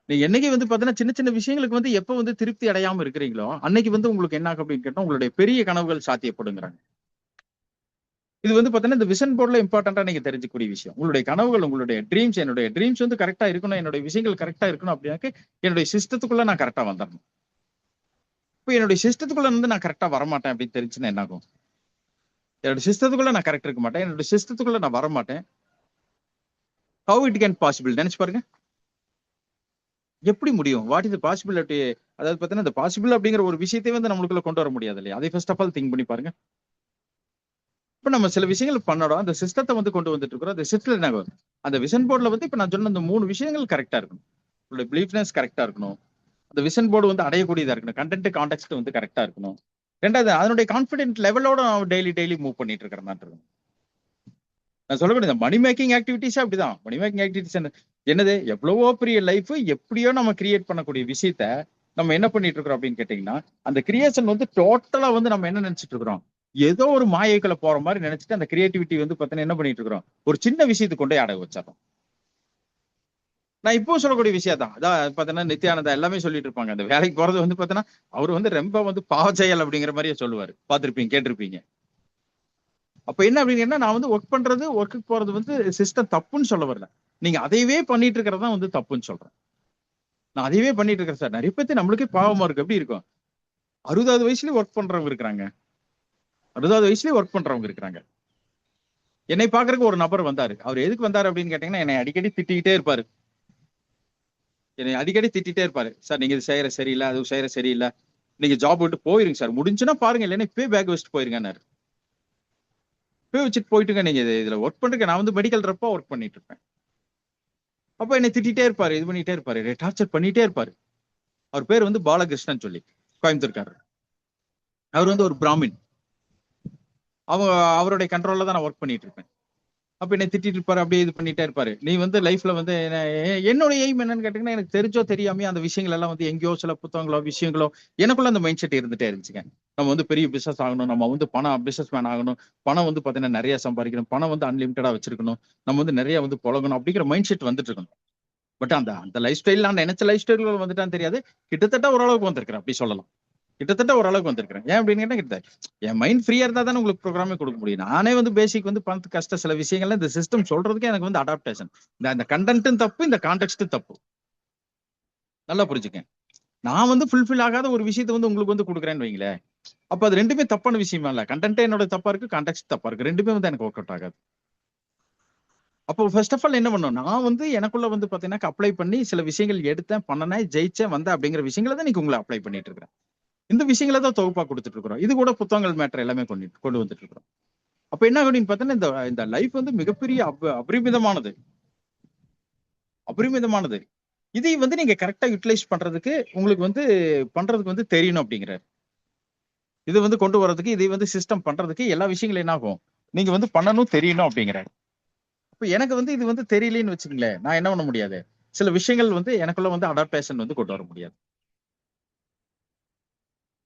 Speaker 1: நீங்க என்னைக்கு வந்து பாத்தீங்கன்னா சின்ன சின்ன விஷயங்களுக்கு வந்து எப்ப வந்து திருப்தி அடையாம இருக்கிறீங்களோ, அன்னைக்கு வந்து உங்களுக்கு என்ன ஆகும் அப்படின்னு கேட்டா, உங்களுடைய பெரிய கனவுகள் சாத்தியப்படுங்கிறாங்க. இது வந்து பாத்தீங்கன்னா இந்த விஷன் போர்ட்ல இம்பார்ட்டன்டா நீங்க தெரிஞ்சுக்கூடிய விஷயம். உங்களுடைய கனவுகள், உங்களுடைய ட்ரீம்ஸ், என்னுடைய ட்ரீம்ஸ் வந்து கரெக்டா இருக்கணும், என்னுடைய விஷயங்கள் கரெக்டா இருக்கணும் அப்படின்னாக்க என்னுடைய சிஸ்டத்துக்குள்ள நான் கரெக்டா வந்துடணும். இப்போ என்னுடைய சிஸ்டத்துக்குள்ள இருந்து நான் கரெக்டா வரமாட்டேன் அப்படின்னு தெரிஞ்சுன்னா என்ன ஆகும், என்னோட சிஸ்டத்துக்குள்ள நான் கரெக்ட் இருக்க மாட்டேன், என்னோட சிஸ்டத்துக்குள்ள நான் வர மாட்டேன். ஹவு இட் கேன் பாசிபிள், நினைச்சு பாருங்க, எப்படி முடியும், வாட் இஸ் பாசிபிலிட்டி. அதாவது பாத்தீங்கன்னா இந்த பாசிபிள் அப்படிங்கிற ஒரு விஷயத்தை வந்து நம்மளுக்குள்ள கொண்டு வர முடியாது இல்லையா, அதை ஃபர்ஸ்ட் ஆஃப் ஆல் திங்க் பண்ணி பாருங்க. இப்ப நம்ம சில விஷயங்கள் பண்ணோம், அந்த சிஸ்டத்தை வந்து கொண்டு வந்துட்டு இருக்கிறோம். அந்த சிஸ்டத்துல என்ன ஆகும், அந்த விஷன் போர்ட்ல வந்து இப்ப நான் சொன்ன அந்த 3 விஷயங்கள் கரெக்டா இருக்கணும். உங்களுடைய பிலீஃப்னஸ் கரெக்டா இருக்கணும், அந்த விஷன் போர்டு வந்து அடையக்கூடியதா இருக்கணும், கண்டென்ட் கான்டெக்ட் வந்து கரெக்டா இருக்கணும். ரெண்டாவது, அதனுடைய கான்பிடென்ட் லெவலோட டெய்லி மூவ் பண்ணிட்டு இருக்கிறேன். நான் சொல்லக்கூடிய இந்த மணி மேக்கிங் ஆக்டிவிட்டிஸ் அப்படிதான். மணி மேக்கிங் ஆக்டிவிட்டிஸ் என்னது, எவ்வளவோ பெரிய லைஃப் எப்படியோ நம்ம கிரியேட் பண்ணக்கூடிய விஷயத்த நம்ம என்ன பண்ணிட்டு இருக்கிறோம் அப்படின்னு கேட்டீங்கன்னா, அந்த கிரியேஷன் வந்து டோட்டலா வந்து நம்ம என்ன நினைச்சிட்டு இருக்கிறோம், ஏதோ ஒரு மாயைக்குள்ள போற மாதிரி நினைச்சிட்டு அந்த கிரியேட்டிவிட்டி வந்து பாத்தீங்கன்னா என்ன பண்ணிட்டு இருக்கிறோம், ஒரு சின்ன விஷயத்துக்கு கொண்டே அடகு வச்சிடறோம். நான் இப்போ சொல்லக்கூடிய விஷயம் தான். அதான் பாத்தீங்கன்னா நித்யானந்தா எல்லாமே சொல்லிட்டு இருப்பாங்க. அந்த வேலைக்கு போறது வந்து பாத்தீங்கன்னா அவர் வந்து ரொம்ப வந்து பாவ செயல் அப்படிங்கிற மாதிரியே சொல்லுவாரு. பார்த்திருப்பீங்க, கேட்டிருப்பீங்க. அப்ப என்ன அப்படின்னா நான் வந்து ஒர்க்கு போறது வந்து சிஸ்டம் தப்புன்னு சொல்ல வரல. நீங்க அதையவே பண்ணிட்டு இருக்கிறது தான் வந்து தப்புன்னு சொல்றேன். நான் அதையவே பண்ணிட்டு இருக்கேன் சார். நிறைய பேத்து நம்மளுக்கே பாவமா இருக்கு. எப்படி இருக்கும்? 60வது வயசுலயே ஒர்க் பண்றவங்க இருக்கிறாங்க. 60வது வயசுலயே ஒர்க் பண்றவங்க இருக்கிறாங்க. என்னை பாக்குறதுக்கு ஒரு நபர் வந்தாரு. அவர் எதுக்கு வந்தாரு அப்படின்னு கேட்டீங்கன்னா, என்னை அடிக்கடி திட்டிக்கிட்டே இருப்பாரு. சார் நீங்க இது செய்யற சரியில்லை, அது செய்யற சரியில்லை. நீங்க ஜாப் விட்டு போயிருங்க சார். முடிஞ்சுன்னா பாருங்க, இல்லைன்னா இப்பவே பேக் வச்சுட்டு போயிருங்கன்னாரு. இப்பவே வச்சுட்டு போயிட்டுங்க, நீங்க இதுல ஒர்க் பண்றீங்க. நான் வந்து மெடிக்கல் ரெப்பா ஒர்க் பண்ணிட்டு இருப்பேன். அப்ப என்னை திட்டிட்டே இருப்பாரு, இது பண்ணிட்டே இருப்பாரு, டார்ச்சர் பண்ணிட்டே இருப்பாரு. அவர் பேர் வந்து பாலகிருஷ்ணன் சொல்லி, கோயம்புத்தூர்காரர். அவர் வந்து ஒரு பிராமின். அவருடைய கண்ட்ரோல்ல தான் நான் ஒர்க் பண்ணிட்டு இருப்பேன். அப்ப என்னை திட்டிட்டு இருப்பாரு, அப்படியே இது பண்ணிட்டே இருப்பாரு. நீ வந்து லைஃப்ல வந்து என்னோட எய்ம் என்னன்னு கேட்டீங்கன்னா, எனக்கு தெரிஞ்சோ தெரியாமயே அந்த விஷயங்கள் எல்லாம் வந்து எங்கேயோ சில புத்தகங்களோ விஷயங்களோ எனக்குள்ள அந்த மைண்ட் செட் இருந்துட்டே இருந்துச்சுங்க. நம்ம வந்து பெரிய பிசினஸ் ஆகணும், நம்ம வந்து பிசினஸ் மேன் ஆகணும், பணம் வந்து பாத்தீங்கன்னா நிறைய சம்பாதிக்கணும், பணம் வந்து அன்லிமிட்டடா வச்சிருக்கணும், நம்ம வந்து நிறைய வந்து புழங்கணும் அப்படிங்கிற மைண்ட் செட் வந்துட்டு இருக்கணும். பட் அந்த அந்த லைஃப் ஸ்டைல் நான் நினைச்ச லைஃப் ஸ்டைல் வந்துட்டான்னு தெரியாது. கிட்டத்தட்ட ஓரளவுக்கு வந்திருக்கிறேன், அப்படி சொல்லலாம். கிட்டத்தட்ட ஓரளவுக்கு வந்திருக்கிறேன். ஏன் அப்படின்னு கேட்டா கிட்ட என் மைண்ட் ஃப்ரீயா இருந்தா தானே உங்களுக்கு ப்ரோக்ராமே கொடுக்க முடியும். நானே வந்து பேசிக் வந்து பணத்து கஷ்ட சில விஷயங்கள்ல இந்த சிஸ்டம் சொல்றதுக்கு எனக்கு வந்து அடாப்டேஷன். இந்த கண்டென்ட்டும் தப்பு, இந்த கான்டெக்ட்டும் தப்பு. நல்லா புரிஞ்சுக்கேன். நான் வந்து ஃபுல்ஃபில் ஆகாத ஒரு விஷயத்தை வந்து உங்களுக்கு வந்து கொடுக்குறேன்னு வைங்களேன். அப்ப அது ரெண்டுமே தப்பான விஷயமா இல்ல. கண்டென்ட்டே என்னோட தப்பா இருக்கு, கான்டெக்ட் தப்பா இருக்கு. ரெண்டுமே வந்து எனக்கு ஒர்க் அவுட் ஆகாது. அப்போ ஃபர்ஸ்ட் ஆஃப் ஆல் என்ன பண்ணும், நான் வந்து எனக்குள்ள வந்து பாத்தீங்கன்னா அப்ளை பண்ணி சில விஷயங்கள் எடுத்தேன், பண்ணனேன், ஜெயிச்சேன், வந்தேன் அப்படிங்கிற விஷயங்களை தான் நீங்க உங்களை அப்ளை பண்ணிட்டு இருக்கிறேன். இந்த விஷயங்களை தான் தொகுப்பா கொடுத்துட்டு இருக்கிறோம். இது கூட புத்தகங்கள் மேட்டர் எல்லாமே கொண்டு வந்துட்டு இருக்கிறோம். அப்ப என்ன அப்படின்னு பார்த்தீங்கன்னா, இந்த இந்த லைஃப் வந்து மிகப்பெரிய அபரிமிதமானது. அபரிமிதமானது. இதை வந்து நீங்க கரெக்டா யூட்டிலைஸ் பண்றதுக்கு உங்களுக்கு வந்து பண்றதுக்கு வந்து தெரியணும் அப்படிங்கிறார். இது வந்து கொண்டு வரதுக்கு, இதை வந்து சிஸ்டம் பண்றதுக்கு எல்லா விஷயங்களும் என்ன ஆகும், நீங்க வந்து பண்ணணும், தெரியணும் அப்படிங்கிறார். இப்ப எனக்கு வந்து இது வந்து தெரியலன்னு வச்சுக்கங்களேன், நான் என்ன பண்ண முடியாது. சில விஷயங்கள் வந்து எனக்குள்ள வந்து அடாப்டேஷன் வந்து கொண்டு வர முடியாது.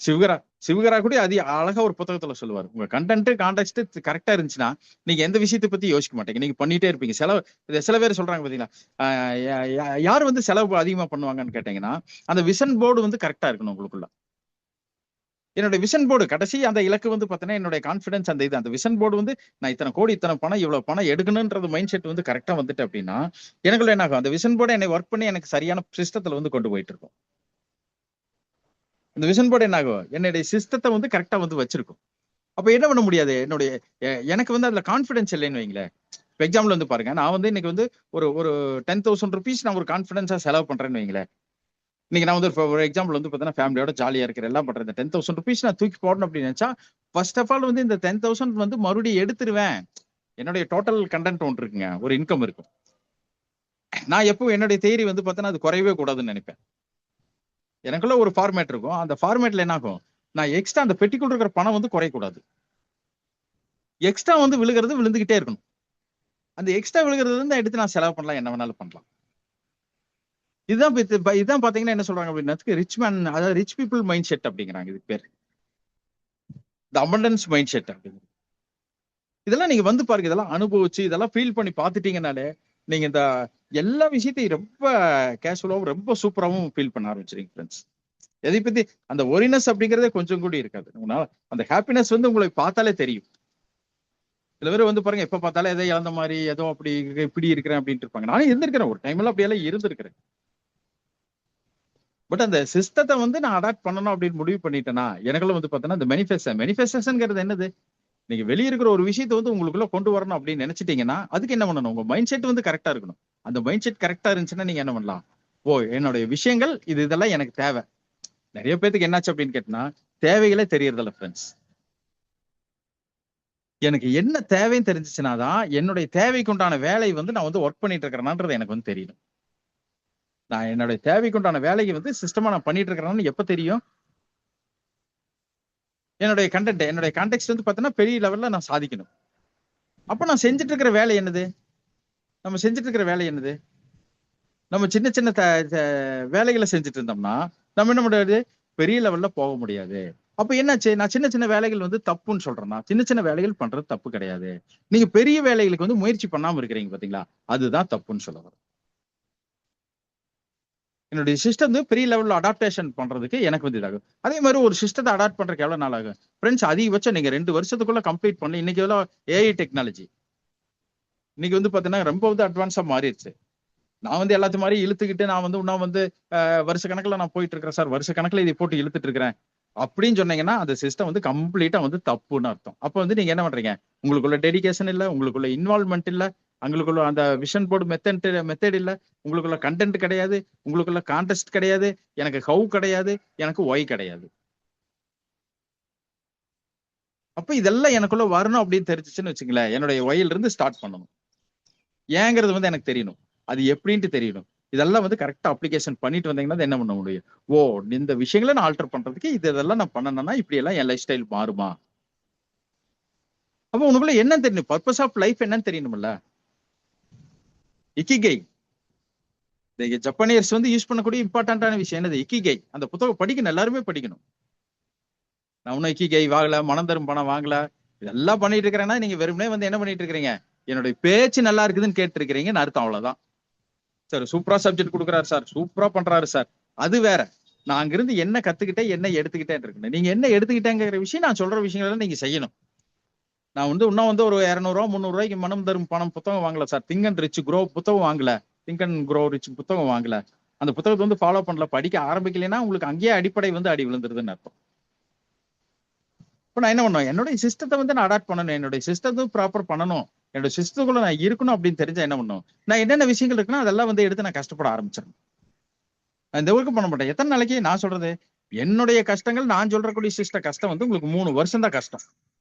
Speaker 1: சிவகரா சிவகரா கூட அது அழகா ஒரு புத்தகத்துல சொல்லுவாரு. உங்க கண்டென்ட் கான்டெக்ஸ்ட் கரெக்டா இருந்துச்சுன்னா நீங்க எந்த விஷயத்தை பத்தி யோசிக்க மாட்டீங்க. நீங்க பண்ணிட்டே இருப்பீங்க. சில பேர் சொல்றாங்க பாத்தீங்களா, யார் வந்து செலவு அதிகமா பண்ணுவாங்கன்னு கேட்டீங்கன்னா, அந்த விஷன் போர்டு வந்து கரெக்டா இருக்கணும் உங்களுக்குள்ள. என்னோட விஷன் போர்டு கடைசி அந்த இலக்கு வந்து பாத்தீங்கன்னா, என்னோட கான்பிடன்ஸ் அந்த விஷன் போர்டு வந்து நான் இத்தனை கோடி, இத்தனை பணம், இவ்வளவு பணம் எடுக்கணும்ன்றது மைண்ட் செட் வந்து கரெக்டா வந்துட்டு அப்படின்னா, எனக்குள்ள என்ன ஆகும், அந்த விஷன் போர்டு என்னை ஒர்க் பண்ணி எனக்கு சரியான சிஸ்டத்துல வந்து கொண்டு போயிட்டு இருக்கும். இந்த விஷன் போர்டு என்ன ஆகும், என்னுடைய சிஸ்டத்தை வந்து கரெக்டா வந்து வச்சிருக்கும். அப்ப என்ன பண்ண முடியாது, எனக்கு வந்து அதுல கான்பிடன்ஸ் இல்லைன்னு வைங்களேன். இப்ப எக்ஸாம்பிள் வந்து பாருங்க, நான் வந்து இன்னைக்கு வந்து ஒரு ஒரு 10,000 ருபீஸ் நான் ஒரு கான்பிடன்ஸா செலவு பண்றேன்னு வைங்களேன். இன்னைக்கு நான் வந்து ஒரு எக்ஸாம்பிள் வந்து பாத்தீங்கன்னா, ஃபேமிலியோட ஜாலியா இருக்கிற எல்லாம் பண்றேன். இந்த 10,000 ருபீஸ் நான் தூக்கி போடணும் அப்படின்னு நினைச்சா, ஃபர்ஸ்ட் ஆஃப் ஆல் வந்து இந்த 10,000 வந்து மறுபடியும் எடுத்துருவேன். என்னுடைய டோட்டல் கண்டென்ட் ஒன்று இருக்குங்க, ஒரு இன்கம் இருக்கும். நான் எப்போ என்னுடைய தேரி வந்து பாத்தீங்கன்னா அது குறையவே கூடாதுன்னு நினைப்பேன். எனக்குள்ள ஒரு ஃபார்மேட் இருக்கும். அந்த ஃபார்மேட்ல என்ன ஆகும், நான் எக்ஸ்ட்ரா அந்த பெட்டிக்குள்ள இருக்கிற பணம் வந்து குறையக்கூடாது. எக்ஸ்ட்ரா வந்து விழுந்துகிட்டே இருக்கணும். அந்த எக்ஸ்ட்ரா விழுகிறது வந்து எடுத்து நான் செலவு பண்ணலாம், என்ன வேணாலும் பண்ணலாம். இதுதான் பாத்தீங்கன்னா என்ன சொல்றாங்க அப்படின்னா, ரிச் மேன், அதாவது ரிச் பீப்புள் மைண்ட் செட் அப்படிங்கிறாங்க. இது பேர் த அபண்டன்ஸ் மைண்ட் செட் அப்படிங்கிறது. இதெல்லாம் நீங்க வந்து பாருங்க, இதெல்லாம் அனுபவிச்சு இதெல்லாம் ஃபீல் பண்ணி பாத்துட்டீங்கன்னாலே நீங்க இந்த எல்லா விஷயத்தையும் ரொம்ப கேஷுவலாவும் ரொம்ப சூப்பராகவும் ஃபீல் பண்ண ஆரம்பிச்சிருங்க ஃப்ரெண்ட்ஸ். எதை பத்தி அந்த ஒரினஸ் அப்படிங்கறதே கொஞ்சம் கூட இருக்காது. அந்த ஹாப்பினஸ் வந்து உங்களுக்கு பார்த்தாலே தெரியும். சில பேர் வந்து பாருங்க, எப்ப பார்த்தாலும் எதை இழந்த மாதிரி, ஏதோ அப்படி இப்படி இருக்கிறேன் அப்படின்ட்டு இருப்பாங்க. நானும் இருந்திருக்கிறேன், ஒரு டைம்ல அப்படியெல்லாம் இருந்திருக்கிறேன். பட் அந்த சிஸ்டத்தை வந்து நான் அடாப்ட் பண்ணணும் அப்படின்னு முடிவு பண்ணிட்டேன்னா, எனக்குள்ள வந்து பாத்தீங்கன்னா இந்த மேனிஃபெஸ்டேஷன்ங்கிறது என்னது, நீங்க வெளிய இருக்கிற ஒரு விஷயத்தை வந்து உங்களுக்குள்ள கொண்டு வரணும் அப்படின்னு நினைச்சிட்டீங்கன்னா, அதுக்கு என்ன பண்ணணும், உங்க மைண்ட் செட் வந்து கரெக்டா இருக்கணும். அந்த மைண்ட் செட் கரெக்டா இருந்துச்சுன்னா நீங்க என்ன பண்ணலாம், ஓ என்னுடைய விஷயங்கள் இதெல்லாம் எனக்கு தேவை. நிறைய பேருக்கு என்னாச்சு அப்படின்னு கேட்டா, தேவைகளே தெரியறதில்ல ஃப்ரெண்ட்ஸ். எனக்கு என்ன தேவைன்னு தெரிஞ்சிச்சுனாதான் என்னுடைய தேவைக்கு உண்டான வேலை வந்து நான் வந்து ஒர்க் பண்ணிட்டு இருக்கிறேன்ன்றது எனக்கு வந்து தெரியும். நான் என்னுடைய தேவைக்கு உண்டான வேலையை வந்து சிஸ்டமா நான் பண்ணிட்டு இருக்கிறேன்னு எப்ப தெரியும், என்னுடைய கண்டென்ட், என்னுடைய கான்டெக்ட் வந்து பாத்தீங்கன்னா பெரிய லெவல்ல நான் சாதிக்கணும். அப்ப நான் செஞ்சுட்டு இருக்கிற வேலை என்னது, நம்ம சின்ன சின்ன வேலைகளை செஞ்சுட்டு இருந்தோம்னா நம்ம என்ன முடியாது, பெரிய லெவல்ல போக முடியாது. அப்ப என்னாச்சு, நான் சின்ன சின்ன வேலைகள் வந்து தப்புன்னு சொல்றேன்னா, சின்ன சின்ன வேலைகள் பண்றது தப்பு கிடையாது. நீங்க பெரிய வேலைகளுக்கு வந்து முயற்சி பண்ணாம இருக்கிறீங்க பாத்தீங்களா, அதுதான் தப்புன்னு சொல்ல வரேன். என்னுடைய சிஸ்டம் வந்து பெரிய லெவலில் அடாப்டேஷன் பண்றதுக்கு எனக்கு வந்து இதாகும். அதே மாதிரி ஒரு சிஸ்டத்தை அடாப்ட் பண்றதுக்கு எவ்வளவு நாள் ஆகும் ஃப்ரெண்ட்ஸ்? அதிகபட்சம் நீங்க 2 வருஷத்துக்குள்ள கம்ப்ளீட் பண்ணல. இன்னைக்கு எவ்வளோ ஏஐ டெக்னாலஜி இன்னைக்கு வந்து பாத்தீங்கன்னா ரொம்ப வந்து அட்வான்ஸா மாறிடுச்சு. நான் வந்து எல்லாத்து மாதிரி இழுத்துக்கிட்டு நான் வந்து இன்னும் வந்து வருஷ கணக்குல நான் போயிட்டு இருக்கிறேன் சார், வருஷ கணக்குல இதை போட்டு இழுத்துட்டு இருக்கிறேன் அப்படின்னு சொன்னீங்கன்னா அந்த சிஸ்டம் வந்து கம்ப்ளீட்டா வந்து தப்புன்னு அர்த்தம். அப்ப வந்து நீங்க என்ன பண்றீங்க? உங்களுக்குள்ள டெடிகேஷன் இல்ல, உங்களுக்குள்ள இன்வால்மெண்ட் இல்ல, உங்களுக்குள்ள அந்த விஷன் போர்டு மெத்தட் இல்ல, உங்களுக்குள்ள கண்டென்ட் கிடையாது, உங்களுக்குள்ள கான்டெஸ்ட் கிடையாது, எனக்கு ஹவு கிடையாது, எனக்கு ஒய் கிடையாது. அப்ப இதெல்லாம் எனக்குள்ள வரணும் அப்படின்னு தெரிஞ்சிச்சுன்னு வச்சுங்களேன், என்னுடைய ஒயில இருந்து ஸ்டார்ட் பண்ணணும். ஏங்கிறது வந்து எனக்கு தெரியணும், அது எப்படின்ட்டு தெரியணும். இதெல்லாம் வந்து கரெக்டா அப்ளிகேஷன் பண்ணிட்டு வந்தீங்கன்னா என்ன பண்ண முடியும்? ஓ, இந்த விஷயங்களை நான் ஆல்டர் பண்றதுக்கு இதெல்லாம் நான் பண்ணணும்னா இப்படி எல்லாம் என் லைஃப் ஸ்டைல் மாறுமா? அப்ப உனக்குள்ள என்ன தெரியணும்? பர்பஸ் ஆஃப் லைஃப் என்னன்னு தெரியணும்ல. இக்கிகை, ஜப்பானியர்ஸ் வந்து யூஸ் பண்ணக்கூடிய இம்பார்ட்டன்டான விஷயம் என்னது? இக்கிகை. அந்த புத்தகம் படிக்கணும், எல்லாருமே படிக்கணும். நான் இன்னும் இக்கிகை வாங்கல, மனம் தரும் பணம் வாங்கல, இதெல்லாம் பண்ணிட்டு இருக்கிறேன்னா நீங்க வெறுமனே வந்து என்ன பண்ணிட்டு இருக்கிறீங்க? என்னுடைய பேச்சு நல்லா இருக்குதுன்னு கேட்டு இருக்கிறீங்கன்னு அர்த்தம், அவ்வளவுதான். சார் சூப்பரா சப்ஜெக்ட் கொடுக்குறாரு சார், சூப்பரா பண்றாரு சார், அது வேற. நான் அங்கிருந்து என்ன கத்துக்கிட்டேன், என்ன எடுத்துக்கிட்டேன் இருக்கணும். நீங்க என்ன எடுத்துக்கிட்டேங்கிற விஷயம் நான் சொல்ற விஷயங்கள் நீங்க செய்யணும். நான் வந்து இன்னும் வந்து ஒரு 200 ரூபா 300 ரூபாய்க்கு மனம் தரும் பணம் புத்தகம் வாங்கல sir, think and rich grow புத்தகம் வாங்கல, திங்க் அண்ட் க்ரோ ரிச் புத்தகம் வாங்கல, அந்த புத்தகத்தை வந்து ஃபாலோ பண்ணல, படிக்க ஆரம்பிக்கலைன்னா உங்களுக்கு அங்கேயே அடிப்படை வந்து அடி விழுந்துருதுன்னு அர்த்தம். இப்போ நான் என்ன பண்ணுவேன்? என்னுடைய சிஸ்டத்தை வந்து நான் அடாப்ட் பண்ணணும், என்னுடைய சிஸ்டத்தை ப்ராப்பர் பண்ணணும், என்னோட சிஸ்டத்துக்குள்ள நான் இருக்கணும் அப்படின்னு தெரிஞ்சா என்ன பண்ணும்? நான் என்னென்ன விஷயங்கள் இருக்குன்னா அதெல்லாம் வந்து எடுத்து நான் கஷ்டப்பட ஆரம்பிச்சிடணும். நான் இந்த ஒர்க்கு பண்ண மாட்டேன். எத்தனை நாளைக்கு நான் சொல்றது? என்னுடைய கஷ்டங்கள், நான் சொல்றக்கூடிய சிஸ்ட கஷ்டம் வந்து உங்களுக்கு 3 வருஷம் தான் கஷ்டம்,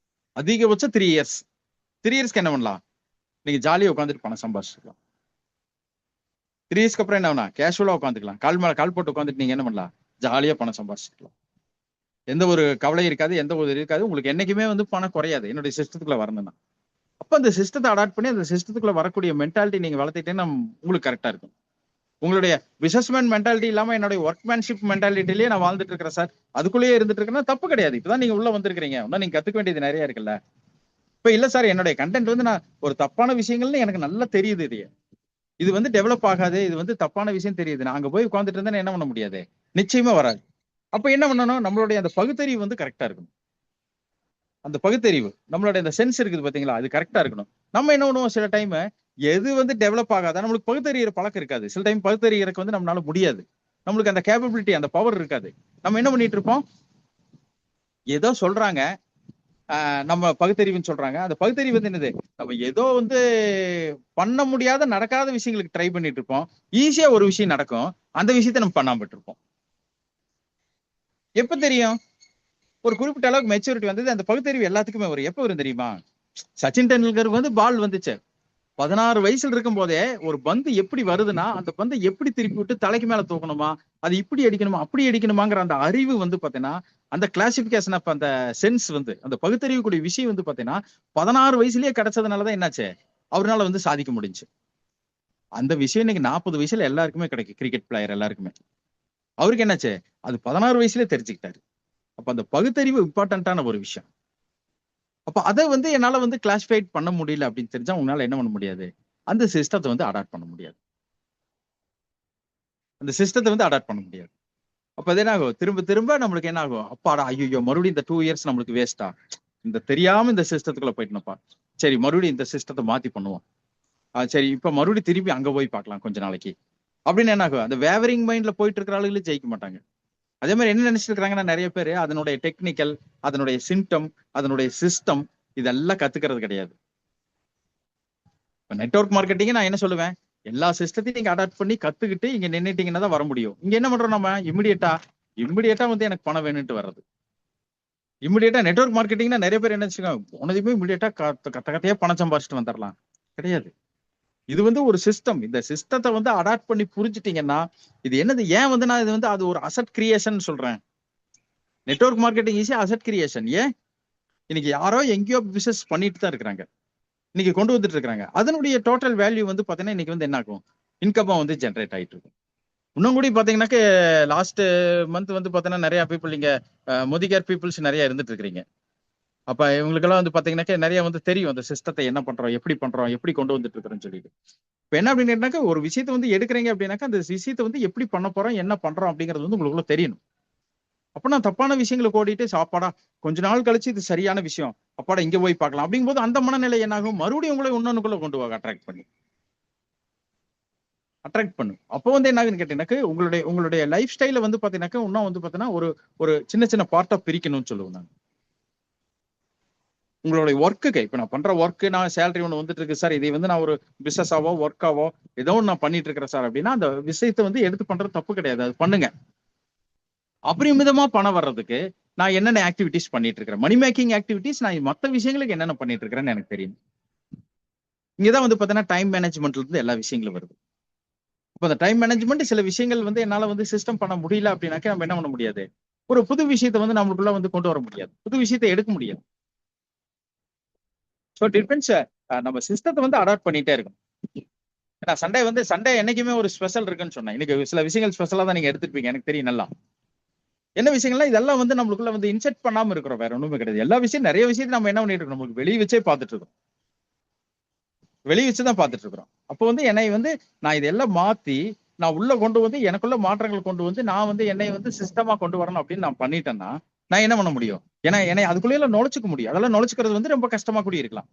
Speaker 1: அதிகபட்சம் 3 இயர்ஸ். 3 இயர்ஸ்க்கு என்ன பண்ணலாம்? நீங்க ஜாலியா உட்காந்துட்டு பணம் சம்பாதிச்சுக்கலாம். 3 இயர்ஸ்க்கு அப்புறம் என்ன ஆகுனா கேஷுவலா உட்காந்துக்கலாம், கால் மேல கால் போட்டு உட்காந்துட்டு நீங்க என்ன பண்ணலாம்? ஜாலியா பணம் சம்பாதிச்சுக்கலாம். எந்த ஒரு கவலை இருக்காது, எந்த ஒரு இருக்காது, உங்களுக்கு என்னைக்குமே வந்து பணம் குறையாது என்னுடைய சிஸ்டத்துக்குள்ள வரணும்னா. அப்ப அந்த சிஸ்டத்தை அடாப்ட் பண்ணி அந்த சிஸ்டத்துக்குள்ள வரக்கூடிய மென்டாலிட்டி நீங்க வளர்த்துட்டீங்கன்னா உங்களுக்கு கரெக்டா இருக்கும். உங்களுடைய பிசினஸ்மேன் மென்டாலிட்டி இல்லாம என்னுடைய ஒர்க்மேன்ஷிப் மென்டாலிட்டிலேயே நான் வாழ்ந்துட்டு இருக்கிறேன் சார், அதுக்குள்ளேயே இருந்துட்டு இருக்கேன்னா தப்பு கிடையாது. இப்பதான் நீங்க உள்ள வந்திருக்கீங்க, இன்னும் நீங்க கத்துக்க வேண்டியது நிறைய இருக்குல்ல. இப்ப இல்ல சார், என்னுடைய கண்டென்ட் வந்து நான் ஒரு தப்பான விஷயங்கள்னு எனக்கு நல்லா தெரியுது, இது வந்து டெவலப் ஆகாது, இது வந்து தப்பான விஷயம் தெரியுது, நான் அங்க போய் உட்காந்துட்டு இருந்தா என்ன பண்ண முடியாது, நிச்சயமா வராது. அப்ப என்ன பண்ணணும்? நம்மளுடைய அந்த பகுத்தறிவு வந்து கரெக்டா இருக்கணும். அந்த பகுத்தறிவு, நம்மளுடைய அந்த சென்ஸ் இருக்குது பாத்தீங்களா, அது கரெக்டா இருக்கணும். நம்ம என்ன பண்ணுவோம்? சில டைம் எது வந்து டெவலப் ஆகாத நம்மளுக்கு பகுத்தறிகிற பழக்கம் இருக்காது. சில டைம் பகுத்தறிகிறதுக்கு வந்து நம்மளால முடியாது, நம்மளுக்கு அந்த கேப்பபிலிட்டி, அந்த பவர் இருக்காது. நம்ம என்ன பண்ணிட்டு இருப்போம்? ஏதோ சொல்றாங்க, நம்ம பகுத்தறிவுன்னு சொல்றாங்க. அந்த பகுத்தறிவு வந்து என்னது? நம்ம ஏதோ வந்து பண்ண முடியாத நடக்காத விஷயங்களுக்கு ட்ரை பண்ணிட்டு இருப்போம். ஈஸியா ஒரு விஷயம் நடக்கும், அந்த விஷயத்த நம்ம பண்ணாம இருப்போம். எப்ப தெரியும்? ஒரு குறிப்பிட்ட அளவுக்கு மெச்சூரிட்டி வந்தது, அந்த பகுத்தறிவு எல்லாத்துக்குமே வரும். எப்ப வரும் தெரியுமா? சச்சின் டெண்டுல்கருக்கு வந்து பால் வந்துச்சு 16 வயசுல இருக்கும் போதே, ஒரு பந்து எப்படி வருதுன்னா அந்த பந்தை எப்படி திருப்பி விட்டு தலைக்கு மேல தூக்கணுமா, அது இப்படி அடிக்கணுமா அப்படி அடிக்கணுமாங்கிற அந்த அறிவு வந்து பாத்தீங்கன்னா, அந்த கிளாசிபிகேஷன் ஆஃப் அந்த சென்ஸ் வந்து அந்த பகுத்தறிவு கூடிய விஷயம் வந்து பாத்தீங்கன்னா 16 வயசுலயே கிடைச்சதுனாலதான் என்னாச்சு, அவரால் வந்து சாதிக்க முடிஞ்சு. அந்த விஷயம் இன்னைக்கு 40 வயசுல எல்லாருக்குமே கிடைக்கும், கிரிக்கெட் பிளேயர் எல்லாருக்குமே. அவருக்கு என்னாச்சு, அது 16 வயசுலயே தெரிஞ்சுக்கிட்டாரு. அப்ப அந்த பகுத்தறிவு இம்பார்ட்டன்டான ஒரு விஷயம். அப்ப அதை வந்து என்னால வந்து கிளாசிஃபைட் பண்ண முடியல அப்படின்னு தெரிஞ்சா உங்களால என்ன பண்ண முடியாது? அந்த சிஸ்டத்தை வந்து அடாப்ட் பண்ண முடியாது. அந்த சிஸ்டத்தை வந்து அடாப்ட் பண்ண முடியாது. அப்ப அது என்ன ஆகும்? திரும்ப திரும்ப நம்மளுக்கு என்ன ஆகும்? அப்பாடா, ஐயோ மறுபடியும் இந்த 2 இயர்ஸ் நம்மளுக்கு வேஸ்டா, இந்த தெரியாம இந்த சிஸ்டத்துக்குள்ள போயிட்டோம்ப்பா, சரி மறுபடியும் இந்த சிஸ்டத்தை மாத்தி பண்ணுவோம், சரி இப்ப மறுபடியும் திரும்பி அங்க போய் பார்க்கலாம் கொஞ்ச நாளைக்கு அப்படின்னு என்ன ஆகும்? அந்த வேவரிங் மைண்ட்ல போயிட்டு இருக்கிற ஆளுகளே ஜெயிக்க மாட்டாங்க. அதே மாதிரி என்ன நினைச்சிட்டு இருக்காங்கன்னா நிறைய பேர் அதனுடைய டெக்னிக்கல், அதனுடைய சிம்டம், அதனுடைய சிஸ்டம் இதெல்லாம் கத்துக்கிறது கிடையாது. இப்ப நெட்வொர்க் மார்க்கெட்டிங் நான் என்ன சொல்லுவேன்? எல்லா சிஸ்டத்தையும் நீங்க அடாப்ட் பண்ணி கத்துக்கிட்டு இங்க நின்னுட்டீங்கன்னா தான் வர முடியும். இங்க என்ன பண்றோம் நம்ம? இமிடியேட்டா வந்து எனக்கு பணம் வேணும்ட்டு வர்றது. இமிடியேட்டா நெட்வொர்க் மார்க்கெட்டிங்னா நிறைய பேர் என்ன வச்சுக்கோங்க, போனதுமே இமிடியேட்டா கத்தையா பணம் சம்பாதிச்சுட்டு வந்துடலாம். கிடையாது. இது வந்து ஒரு சிஸ்டம். இந்த சிஸ்டத்தை வந்து அடாப்ட் பண்ணி புரிஞ்சுட்டீங்கன்னா இது என்னது, ஏன் வந்து நான் இது வந்து அது ஒரு அசட் கிரியேஷன் சொல்றேன். நெட்வொர்க் மார்க்கெட்டிங் ஈஸியா அசட் கிரியேஷன். ஏன்? இன்னைக்கு யாரோ எங்கேயோ பிசினஸ் பண்ணிட்டு தான் இருக்கிறாங்க, இன்னைக்கு கொண்டு வந்துட்டு இருக்காங்க. அதனுடைய டோட்டல் வேல்யூ வந்து பாத்தீங்கன்னா இன்னைக்கு வந்து என்ன ஆகும்? இன்கமா வந்து ஜென்ரேட் ஆயிட்டு இருக்கும். இன்னும் கூட பாத்தீங்கன்னாக்க லாஸ்ட் மந்த் வந்து பாத்தீங்கன்னா நிறைய பீப்புள் இங்க மோதிகார் பீப்புள்ஸ் நிறைய இருந்துட்டு இருக்கிறீங்க. அப்ப இவங்களுக்கெல்லாம் வந்து பாத்தீங்கன்னாக்க நிறைய வந்து தெரியும் அந்த சிஸ்டத்தை என்ன பண்றோம், எப்படி கொண்டு வந்துட்டு இருக்கிறோம்னு சொல்லிட்டு. இப்ப என்ன அப்படின்னாக்கா ஒரு விஷயத்தை வந்து எடுக்கிறீங்க அப்படின்னாக்கா அந்த விஷயத்தை வந்து எப்படி பண்ண போறோம், என்ன பண்றோம் அப்படிங்கிறது வந்து உங்களுக்குள்ள தெரியணும். அப்ப நான் தப்பான விஷயங்களை ஓடிட்டு சாப்பாடா கொஞ்ச நாள் கழிச்சு இது சரியான விஷயம், அப்பாடா இங்க போய் பார்க்கலாம் அப்படிங்கும்போது அந்த மனநிலை என்ன ஆகும், மறுபடியும் உங்களை இன்னொன்னுக்குள்ள கொண்டு போக அட்ராக்ட் பண்ணும். அப்போ வந்து என்ன ஆகுன்னு கேட்டீங்கன்னாக்க உங்களுடைய லைஃப் ஸ்டைல வந்து பாத்தீங்கன்னாக்க இன்னும் வந்து பாத்தீங்கன்னா ஒரு ஒரு சின்ன சின்ன பார்ட்டா பிரிக்கணும்னு சொல்லுவேன் நான். உங்களுடைய ஒர்க்குக்கு இப்ப நான் பண்ற ஒர்க்கு நான் சேலரி ஒன்று வந்துட்டு இருக்கு சார், இதை வந்து நான் ஒரு பிசினஸாவோ ஒர்க்காவோ ஏதோ ஒன்று நான் பண்ணிட்டு இருக்கிறேன் சார் அப்படின்னா அந்த விஷயத்தை வந்து எடுத்து பண்றது தப்பு கிடையாது, அது பண்ணுங்க. அபரிமிதமா பணம் வர்றதுக்கு நான் என்னென்ன ஆக்டிவிட்டிஸ் பண்ணிட்டு இருக்கிறேன், மணி மேக்கிங் ஆக்டிவிட்டிஸ் நான் மற்ற விஷயங்களுக்கு என்னென்ன பண்ணிட்டு இருக்கிறேன்னு எனக்கு தெரியும். இங்கதான் வந்து பாத்தீங்கன்னா டைம் மேனேஜ்மெண்ட்ல இருந்து எல்லா விஷயங்களும் வருது. இப்போ அந்த டைம் மேனேஜ்மெண்ட் சில விஷயங்கள் வந்து என்னால வந்து சிஸ்டம் பண்ண முடியல அப்படின்னாக்க நம்ம என்ன பண்ண முடியாது, ஒரு புது விஷயத்தை வந்து நம்மளுக்குள்ள வந்து கொண்டு வர முடியாது, புது விஷயத்தை எடுக்க முடியாது. ஸோ டிஃபரன்ஸ் நம்ம சிஸ்டத்தை வந்து அடாப்ட் பண்ணிட்டே இருக்கும். ஏன்னா சண்டே என்னைக்குமே ஒரு ஸ்பெஷல் இருக்குன்னு சொன்னேன். இன்னைக்கு சில விஷயங்கள் ஸ்பெஷலா தான் நீங்க எடுத்துருப்பீங்க, எனக்கு தெரியும் நல்லா. என்ன விஷயங்கள்லாம் இதெல்லாம் வந்து நம்மளுக்குள்ள வந்து இன்செர்ட் பண்ணாம இருக்கிறோம், வேற ஒண்ணுமே கிடையாது. எல்லா விஷயம் நிறைய விஷயத்தை நம்ம என்ன பண்ணிட்டு இருக்கோம், நமக்கு வெளியே வச்சே பார்த்துட்டு இருக்கோம், வெளியே வச்சுதான் பார்த்துட்டு இருக்கிறோம். அப்போ வந்து என்னை வந்து நான் இதெல்லாம் மாத்தி நான் உள்ள கொண்டு வந்து எனக்குள்ள மாற்றங்கள் கொண்டு வந்து நான் வந்து என்னை வந்து சிஸ்டமா கொண்டு வரணும் அப்படின்னு நான் பண்ணிட்டேன்னா நான் என்ன பண்ண முடியும்? ஏன்னா என்னை அதுக்குள்ளே நுழைச்சுக்க முடியும். அதெல்லாம் நுழைச்சுக்கிறது வந்து ரொம்ப கஷ்டமா கூட இருக்கலாம்.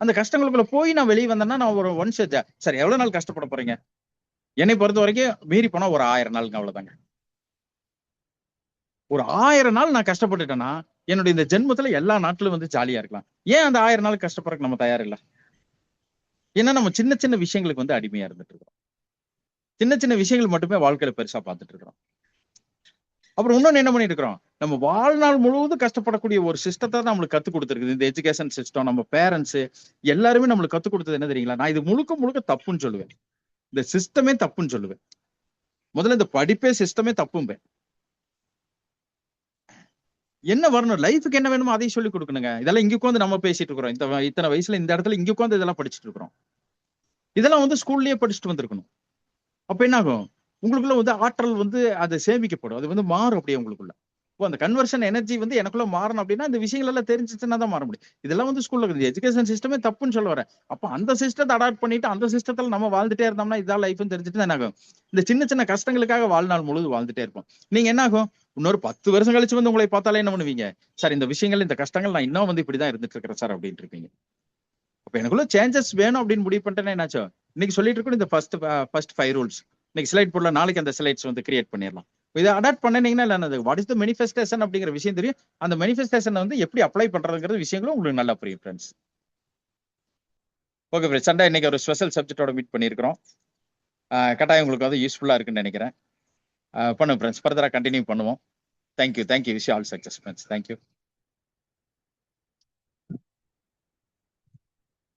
Speaker 1: அந்த கஷ்டங்களுக்குள்ள போய் நான் வெளியே வந்தேன்னா நான் ஒரு ஒன்ஸ் சார் எவ்வளவு நாள் கஷ்டப்பட போறீங்க? என்னை பொறுத்த வரைக்கும் மீறி போனா ஒரு 1000 நாளுங்க, அவ்வளவுதாங்க. ஒரு 1000 நாள் நான் கஷ்டப்பட்டுட்டேன்னா என்னுடைய இந்த ஜென்மத்துல எல்லா நாட்களும் வந்து ஜாலியா இருக்கலாம். ஏன் அந்த 1000 நாள் கஷ்டப்படுறதுக்கு நம்ம தயார் இல்ல? ஏன்னா நம்ம சின்ன சின்ன விஷயங்களுக்கு வந்து அடிமையா இருந்துட்டு இருக்கோம். சின்ன சின்ன விஷயங்கள் மட்டுமே வாழ்க்கையில பெருசா பார்த்துட்டு இருக்கிறோம். அப்புறம் இன்னொன்னு என்ன பண்ணிட்டு இருக்கிறோம், நம்ம வாழ்நாள் முழுவதும் கஷ்டப்படக்கூடிய ஒரு சிஸ்டத்தை தான் நம்மளுக்கு கத்து கொடுத்துருக்குது இந்த எஜுகேஷன் சிஸ்டம். நம்ம பேரண்ட்ஸ் எல்லாருமே நம்மளுக்கு கத்து கொடுத்தது என்ன தெரியுங்களா? நான் இது முழுக்க முழுக்க தப்புன்னு சொல்லுவேன். இந்த சிஸ்டமே தப்புன்னு சொல்லுவேன். முதல்ல இந்த படிப்பே சிஸ்டமே தப்பும்பேன். என்ன வரணும், லைஃபுக்கு என்ன வேணுமோ அதையும் சொல்லி கொடுக்கணுங்க. இதெல்லாம் இங்க உட்காந்து நம்ம பேசிட்டு இருக்கிறோம். இத்தனை வயசுல இந்த இடத்துல இங்க உட்காந்து இதெல்லாம் படிச்சுட்டு இருக்கிறோம். இதெல்லாம் வந்து ஸ்கூல்லயே படிச்சுட்டு வந்திருக்கணும். அப்ப என்ன ஆகும், உங்களுக்குள்ள வந்து ஆற்றல் வந்து அது சேமிக்கப்படும், அது வந்து மாறும் அப்படியே உங்களுக்குள்ள. அந்த கன்வர்ஷன் எனர்ஜி வந்து எனக்குள்ள மாறணும் அப்படின்னா இந்த விஷயங்கள் எல்லாம் தெரிஞ்சிச்சுன்னா தான் மாற முடியும். இதெல்லாம் வந்து ஸ்கூல்ல எஜுகேஷன் சிஸ்டமே தப்புன்னு சொல்ல வரேன். அப்ப அந்த சிஸ்டத்தை அடாப்ட் பண்ணிட்டு அந்த சிஸ்டத்துல நம்ம வாழ்ந்துட்டே இருந்தோம்னா இதான் லைஃப்னு தெரிஞ்சுட்டு என்ன ஆகும், இந்த சின்ன சின்ன கஷ்டங்களுக்காக வாழ்நாள் முழுது வாழ்ந்துட்டே இருப்போம். நீங்க என்ன ஆகும், இன்னொரு 10 வருஷம் கழிச்சு வந்து உங்களை பார்த்தாலே என்ன பண்ணுவீங்க, சார் இந்த விஷயங்கள் இந்த கஷ்டங்கள் நான் இன்னும் வந்து இப்படிதான் இருந்துட்டு இருக்கிறேன் சார் அப்படின்ட்டு இருப்பீங்க. அப்ப எனக்குள்ள சேஞ்சஸ் வேணும் அப்படின்னு முடிவு பண்ணிட்டேன்னா என்னாச்சோ, இன்னைக்கு சொல்லிட்டு இருக்கோம் இந்த ஃபர்ஸ்ட் 5 ரூல்ஸ். இன்னைக்கு ஸ்லைட் போடல, நாளைக்கு அந்த ஸ்லைட்ஸ் வந்து கிரியேட் பண்ணிடலாம். இதை அடாப்ட் பண்ணீங்கன்னா இல்ல வாட் இஸ் த மேனிஃபெஸ்டேஷன் அப்படிங்கிற விஷயம் தெரியும். அந்த மேனிஃபெஸ்டேஷன் வந்து எப்படி அப்ளை பண்றதுங்கிறது விஷயங்களும் உங்களுக்கு நல்லா புரியும் ஃப்ரெண்ட்ஸ். ஓகே ஃப்ரெண்ட்ஸ், சண்டே இன்னைக்கு ஒரு ஸ்பெஷல் சப்ஜெக்டோட மீட் பண்ணியிருக்கிறோம். கட்டாயம் உங்களுக்கு வந்து யூஸ்ஃபுல்லா இருக்குன்னு நினைக்கிறேன். பண்ணுங்க ஃப்ரெண்ட்ஸ், ஃபர்தரா கண்டினியூ பண்ணுவோம். Thank you wish all success friends. Thank you.